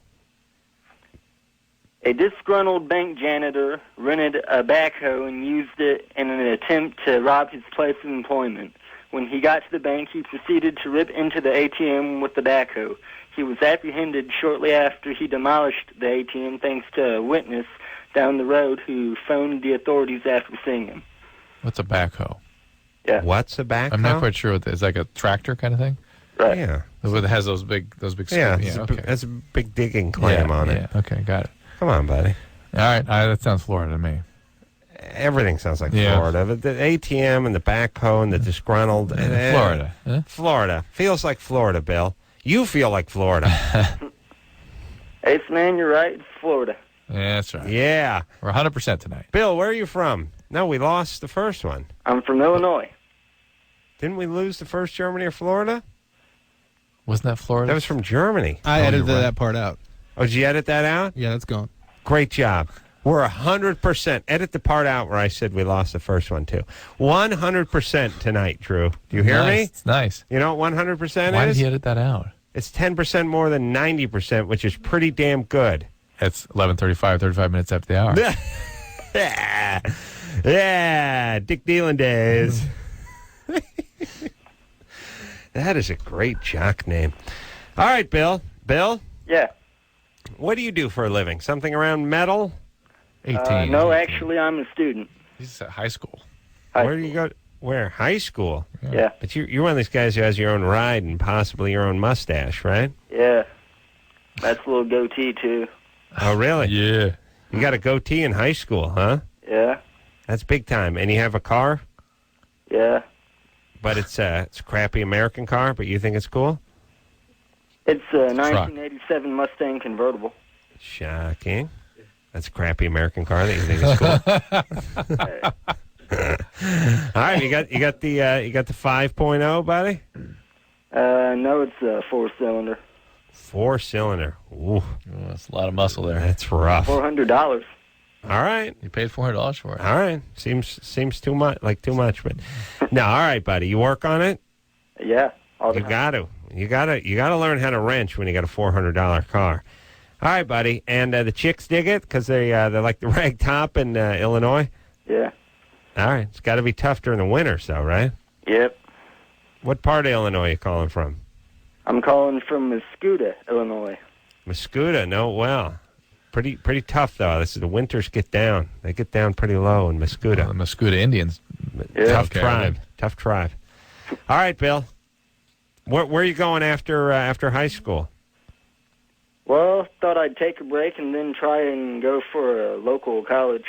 A disgruntled bank janitor rented a backhoe and used it in an attempt to rob his place of employment. When he got to the bank, he proceeded to rip into the ATM with the backhoe. He was apprehended shortly after he demolished the ATM thanks to a witness down the road who phoned the authorities after seeing him. What's a backhoe? Yeah. What's a backhoe? I'm not quite sure what that is. Like a tractor kind of thing? Right. Yeah. It has those big Yeah, okay. that's a big digging clam on it. Yeah, okay, got it. Come on, buddy. All right, that sounds Florida to me. Everything sounds like Florida. But the ATM and the backhoe and the disgruntled. Florida. Florida. Feels like Florida, Bill. You feel like Florida. Ace man, you're right. It's Florida. Yeah, that's right. Yeah. We're 100% tonight. Bill, where are you from? No, we lost the first one. I'm from Illinois. Didn't we lose the first Germany or Florida? Wasn't that Florida? That was from Germany. I edited that part out. Oh, did you edit that out? Yeah, that's gone. Great job. We're 100%. Edit the part out where I said we lost the first one, too. 100% tonight, Drew. Do you hear me? It's nice. You know what 100% is? Why did he edit that out? It's 10% more than 90%, which is pretty damn good. It's 11:35, 35 minutes after the hour. Yeah, Dick Dealing days. That is a great jock name. All right, Bill. Bill? Yeah. What do you do for a living? Something around metal? 18. No, actually, I'm a student. He's at high school. Where do you go? Where? High school? Yeah. But you're one of these guys who has your own ride and possibly your own mustache, right? Yeah. That's a little goatee, too. Oh, really? Yeah. You got a goatee in high school, huh? Yeah. That's big time. And you have a car? Yeah. But it's a crappy American car, but you think it's cool? It's a 1987 Mustang convertible. Shocking. That's a crappy American car that you think is cool. All right, you got the 5.0, buddy? No, it's a 4-cylinder. 4-cylinder. Ooh, that's a lot of muscle there. That's rough. $400. All right. You paid $400 for it. All right. Seems too much, but no. All right, buddy. You work on it. Yeah. You got to. You got to learn how to wrench when you got a $400 car. All right, buddy. And the chicks dig it because they like the rag top in Illinois. Yeah. All right. It's got to be tough during the winters, though, right? Yep. What part of Illinois are you calling from? I'm calling from Mascoutah, Illinois. Mascoutah. No, well, pretty tough though. The winters get down. They get down pretty low in Mascoutah. The Mascoutah Indians. Yeah. Tough tribe. Tough tribe. All right, Bill. Where are you going after high school? Well, thought I'd take a break and then try and go for a local college.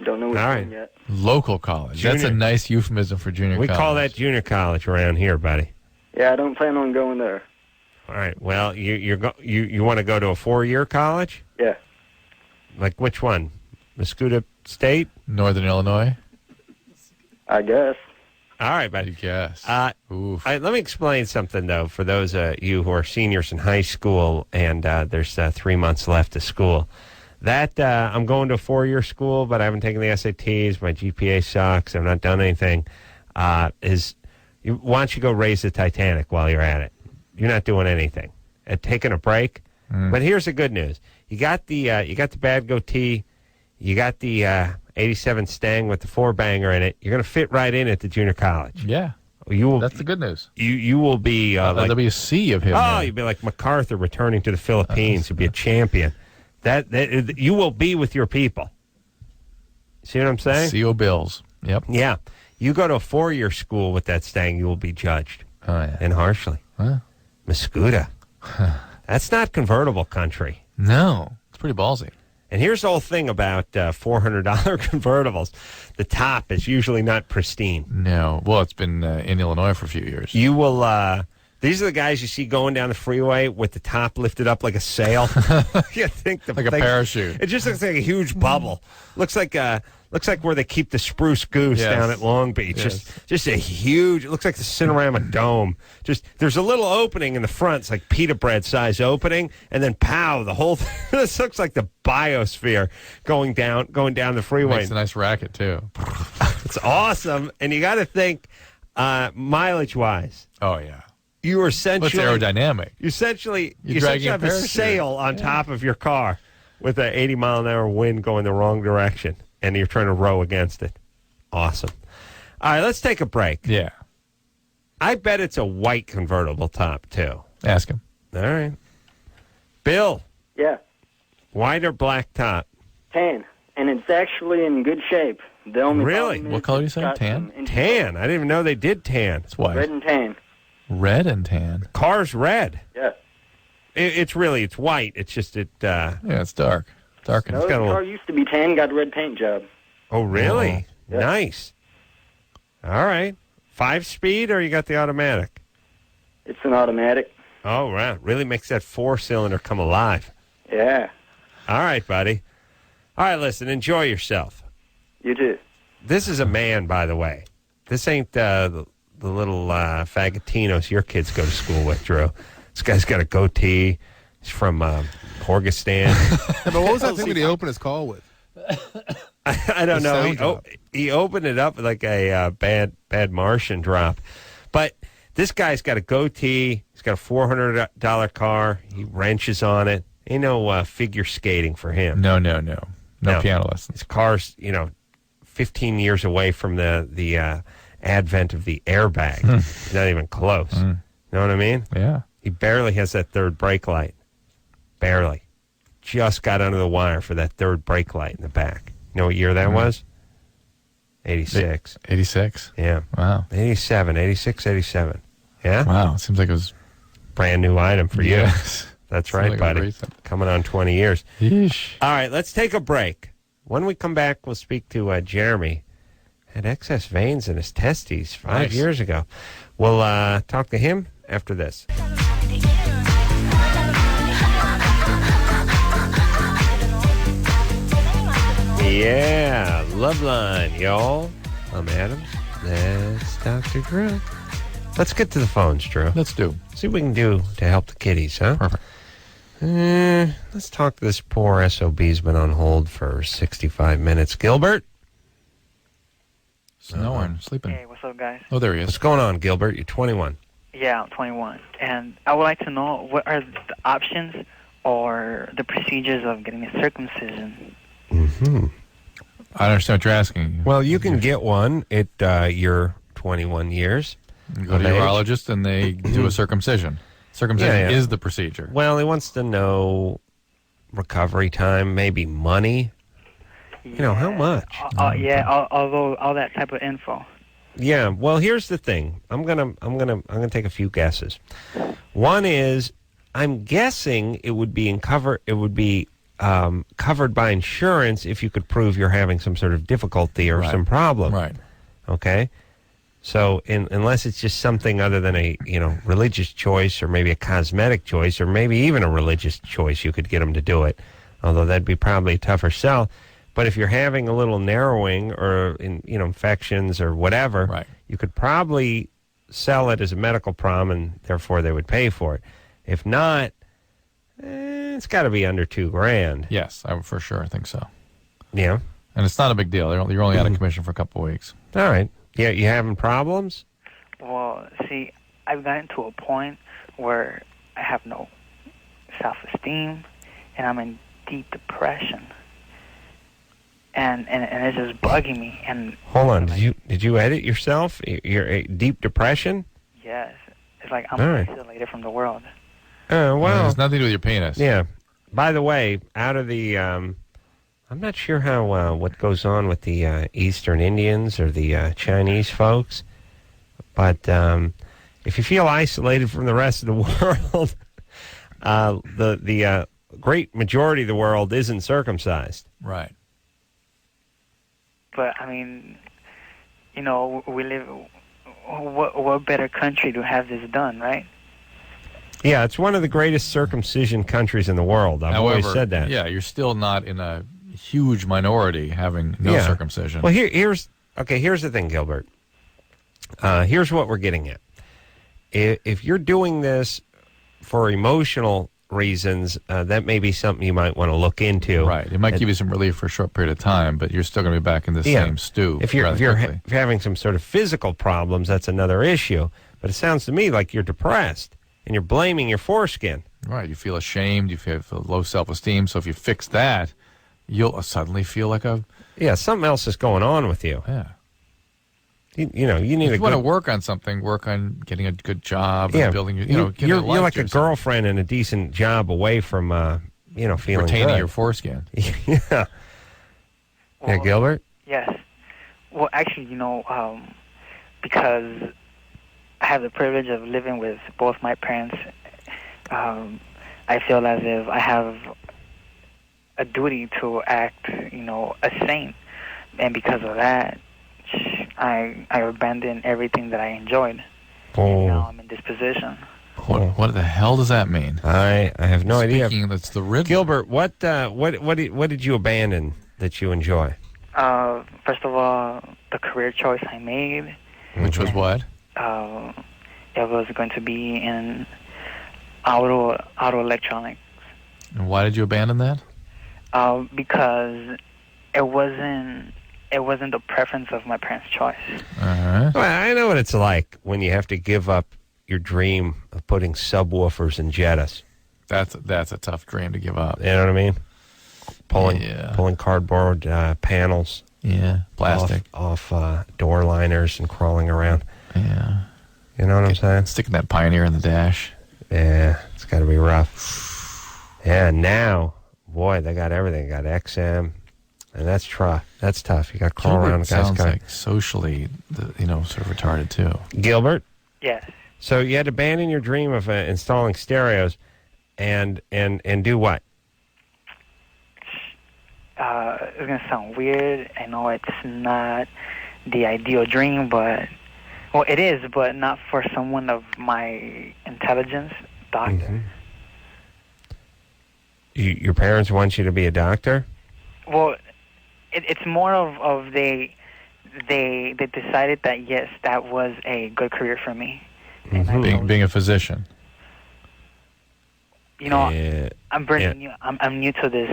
Don't know which one yet. Local college. Junior. That's a nice euphemism for junior college. We call that junior college around here, buddy. Yeah, I don't plan on going there. All right. Well, you want to go to a 4-year college? Yeah. Like which one? Mascoutah State? Northern Illinois? I guess. All right, buddy. I guess. Let me explain something, though, for those of you who are seniors in high school and there's 3 months left of school. That I'm going to a 4-year school, but I haven't taken the SATs. My GPA sucks. I've not done anything. Why don't you go raise the Titanic while you're at it? You're not doing anything. Taking a break. But here's the good news. You got the bad goatee. You got the 87 Stang with the 4-banger in it. You're going to fit right in at the junior college. Yeah. That's the good news. You will be there'll be a sea of him. Oh, you'll be like MacArthur returning to the Philippines. You'll be a champion. That you will be with your people. See what I'm saying? CO Bills. Yep. Yeah. You go to a 4-year school with that Stang, you will be judged. Oh, yeah. And harshly. Huh? Mascuda. That's not convertible country. No. It's pretty ballsy. And here's the whole thing about $400 convertibles. The top is usually not pristine. No. Well, it's been in Illinois for a few years. You will... these are the guys you see going down the freeway with the top lifted up like a sail. You think the like a thing, parachute. It just looks like a huge bubble. Looks like where they keep the spruce goose down at Long Beach. Yes. Just a huge. It looks like the Cinerama Dome. Just there's a little opening in the front. It's like pita bread size opening, and then pow, the whole thing. This looks like the biosphere going down the freeway. Makes a nice racket too. It's awesome, and you got to think mileage wise. Oh yeah. You are essentially What's aerodynamic? You essentially dragging have a sail on top of your car with an 80-mile-an-hour wind going the wrong direction, and you're trying to row against it. Awesome. All right, let's take a break. Yeah. I bet it's a white convertible top, too. Ask him. All right. Bill. Yeah. White or black top? Tan. And it's actually in good shape. The only Really? What color do you say? Tan? Tan. I didn't even know they did tan. It's white. Red and tan. Red and tan. Car's red. Yeah. It's white. It's just Yeah, it's dark. Dark. No, the car used to be tan, got a red paint job. Oh, really? Yeah. Nice. All right. 5-speed, or you got the automatic? It's an automatic. Oh, right. Really makes that 4-cylinder come alive. Yeah. All right, buddy. All right, listen, enjoy yourself. You too. This is a man, by the way. This ain't the little faggotinos your kids go to school with, Drew. This guy's got a goatee. He's from Porgistan. Yeah, but what was that thing that he opened his call with? I don't know. He opened it up like a bad Martian drop. But this guy's got a goatee. He's got a $400 car. He wrenches on it. Ain't no figure skating for him. No piano lessons. His car's 15 years away from the advent of the airbag. He's not even close. You know what I mean? Yeah. He barely has that third brake light. Barely. Just got under the wire for that third brake light in the back. You know what year that was? 86. 86? Yeah. Wow. 87, 86, 87. Yeah? Wow. It seems like it was brand new item for you. Yes. That's right, like buddy. Coming on 20 years. Yeesh. All right, let's take a break. When we come back, we'll speak to Jeremy. Had excess veins in his testes 5 years ago. We'll talk to him after this. Yeah, Loveline, y'all. I'm Adam. That's Dr. Drew. Let's get to the phones, Drew. Let's do. See what we can do to help the kiddies, huh? Perfect. Let's talk to this poor SOB's been on hold for 65 minutes. Gilbert? Snoring, sleeping. Hey, what's up, guys? Oh, there he is. What's going on, Gilbert? You're 21. Yeah, I'm 21. And I would like to know what are the options or the procedures of getting a circumcision? Mm-hmm. I understand what you're asking. Well, you can get one at your 21 years. You go to a urologist and they do a circumcision. Circumcision is the procedure. Well, he wants to know recovery time, maybe money. You know, how much? All that type of info. Yeah, well, here's the thing. I'm gonna take a few guesses. One is, I'm guessing it would be covered by insurance if you could prove you're having some sort of difficulty or some problem. Right. Okay. So unless it's just something other than a religious choice or maybe a cosmetic choice or maybe even a religious choice, you could get them to do it. Although that'd be probably a tougher sell. But if you're having a little narrowing or infections or whatever, you could probably sell it as a medical problem, and therefore they would pay for it. If not, it's got to be under $2,000. Yes, I would for sure think so. Yeah, and it's not a big deal. You're only out of commission for a couple of weeks. All right. Yeah, you having problems? Well, see, I've gotten to a point where I have no self-esteem, and I'm in deep depression. And it's just bugging me. And hold on, did you edit yourself? You're deep depression? Yes, it's like I'm isolated from the world. Well, it has nothing to do with your penis. Yeah. By the way, out of the I'm not sure how what goes on with the Eastern Indians or the Chinese folks, but if you feel isolated from the rest of the world, the great majority of the world isn't circumcised. Right. But I mean, you know, we live. What better country to have this done, right? Yeah, it's one of the greatest circumcision countries in the world. I've always said that. Yeah, you're still not in a huge minority having no circumcision. Well, here's the thing, Gilbert. Here's what we're getting at. If you're doing this for emotional reasons, that may be something you might want to look into. Right. It might give you some relief for a short period of time, but you're still going to be back in the same stew. If you're having some sort of physical problems, that's another issue. But it sounds to me like you're depressed and you're blaming your foreskin. Right. You feel ashamed. You feel low self-esteem. So if you fix that, you'll suddenly feel like a... Yeah, something else is going on with you. Yeah. You need if you want to work on something, work on getting a good job and building, you're like a girlfriend and a decent job away from, feeling retaining good. your foreskin. Yeah. Yeah, Gilbert? Yes. Well, actually, because I have the privilege of living with both my parents, I feel as if I have a duty to act, a saint. And because of that, I abandoned everything that I enjoyed. And now I'm in this position. What the hell does that mean? I have no idea. That's the riddle. Gilbert, what did you abandon that you enjoy? First of all, the career choice I made. Which was what? It was going to be in auto electronics. And why did you abandon that? Because it wasn't the preference of my parents' choice. Uh-huh. Well, I know what it's like when you have to give up your dream of putting subwoofers in Jettas. That's a tough dream to give up. You know what I mean? Pulling cardboard panels. Yeah, plastic off door liners and crawling around. Yeah, you know what I'm saying? Sticking that Pioneer in the dash. Yeah, it's got to be rough. Yeah, now, boy, they got everything. They got XM. And that's tough. That's tough. You got to crawl around. Sounds like socially, sort of retarded too. Gilbert? Yes. So you had to abandon your dream of installing stereos, and do what? It's gonna sound weird. I know it's not the ideal dream, but it is, but not for someone of my intelligence. Doctor. Mm-hmm. Your parents want you to be a doctor? Well. It's more of they decided that yes, that was a good career for me. Mm-hmm. Being a physician. I'm brand new. I'm new to this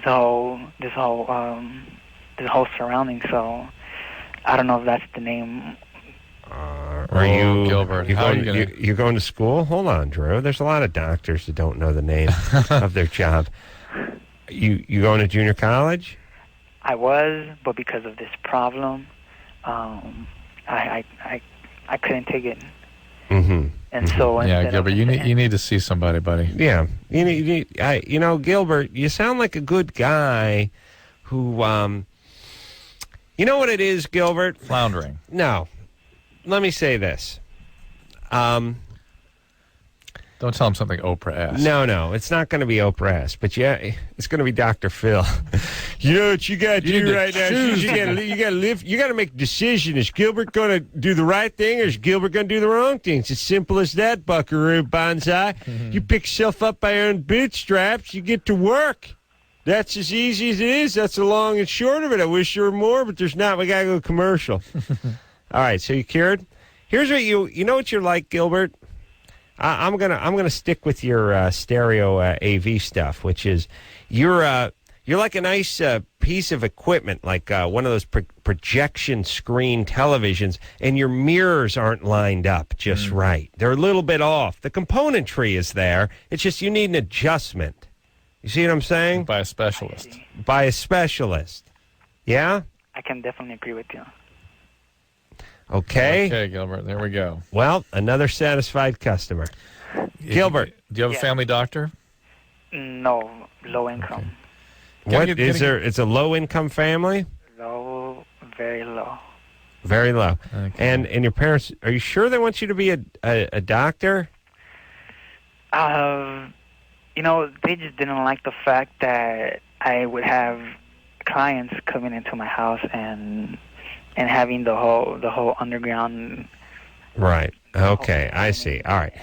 whole surrounding. So I don't know if that's the name. Are you Gilbert? You going to school? Hold on, Drew. There's a lot of doctors that don't know the name of their job. You going to junior college? I was, but because of this problem, I couldn't take it. Mm-hmm. And so Gilbert, you need to see somebody, buddy. Yeah, Gilbert, you sound like a good guy who, you know what it is, Gilbert? Floundering. No, let me say this. Don't tell him something Oprah-esque. No, it's not going to be Oprah-esque, but yeah, it's going to be Dr. Phil. You know what you got to do right now? You got to live. You got to make a decision. Is Gilbert going to do the right thing, or is Gilbert going to do the wrong thing? It's as simple as that, Buckaroo Banzai. Mm-hmm. You pick yourself up by your own bootstraps. You get to work. That's as easy as it is. That's the long and short of it. I wish there were more, but there's not. We got to go commercial. All right, so you cured? Here's what you know what you're like, Gilbert? I'm gonna stick with your stereo AV stuff, which is you're like a nice piece of equipment, like one of those projection screen televisions, and your mirrors aren't lined up just right. They're a little bit off. The componentry is there. It's just you need an adjustment. You see what I'm saying? By a specialist. By a specialist. Yeah? I can definitely agree with you. Okay. Okay, Gilbert. There we go. Well, another satisfied customer. Gilbert. Do you have a family doctor? No, low income. Okay. It's a low-income family? Low, very low. Very low. Okay. And your parents, are you sure they want you to be a doctor? They just didn't like the fact that I would have clients coming into my house and having the whole underground. Right. Okay, I see. All right.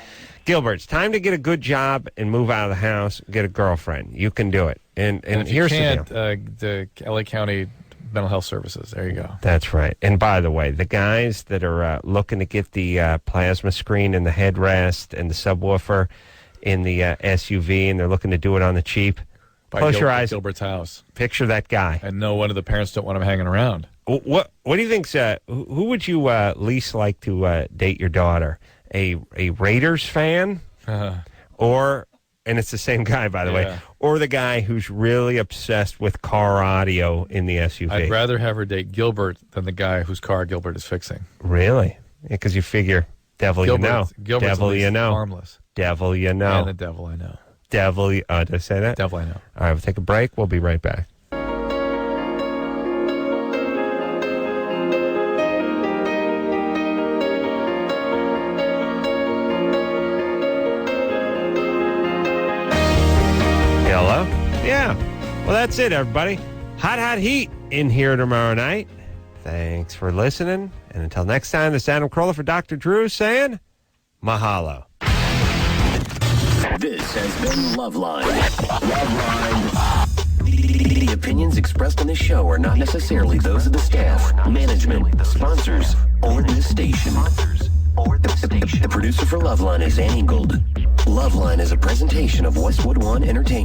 Gilbert, it's time to get a good job and move out of the house, get a girlfriend. You can do it. And here's the deal. The LA County Mental Health Services. There you go. That's right. And by the way, the guys that are looking to get the plasma screen and the headrest and the subwoofer in the SUV, and they're looking to do it on the cheap, close your eyes. Gilbert's house. Picture that guy. And no one of the parents don't want him hanging around. What do you think's who would you least like to date your daughter? A Raiders fan, or, and it's the same guy, by the way, or the guy who's really obsessed with car audio in the SUV? I'd rather have her date Gilbert than the guy whose car Gilbert is fixing. Really? Because you figure, devil you know. Devil you know. Harmless. Devil you know. And the devil I know. Devil, did I say that? Devil I know. All right, we'll take a break. We'll be right back. Hello? Yeah. Well, that's it, everybody. Hot heat in here tomorrow night. Thanks for listening. And until next time, this is Adam Carolla for Dr. Drew saying mahalo. This has been Loveline. Loveline. The opinions expressed on this show are not necessarily those of the staff, management, sponsors, or this station. The producer for Loveline is Annie Golden. Loveline is a presentation of Westwood One Entertainment.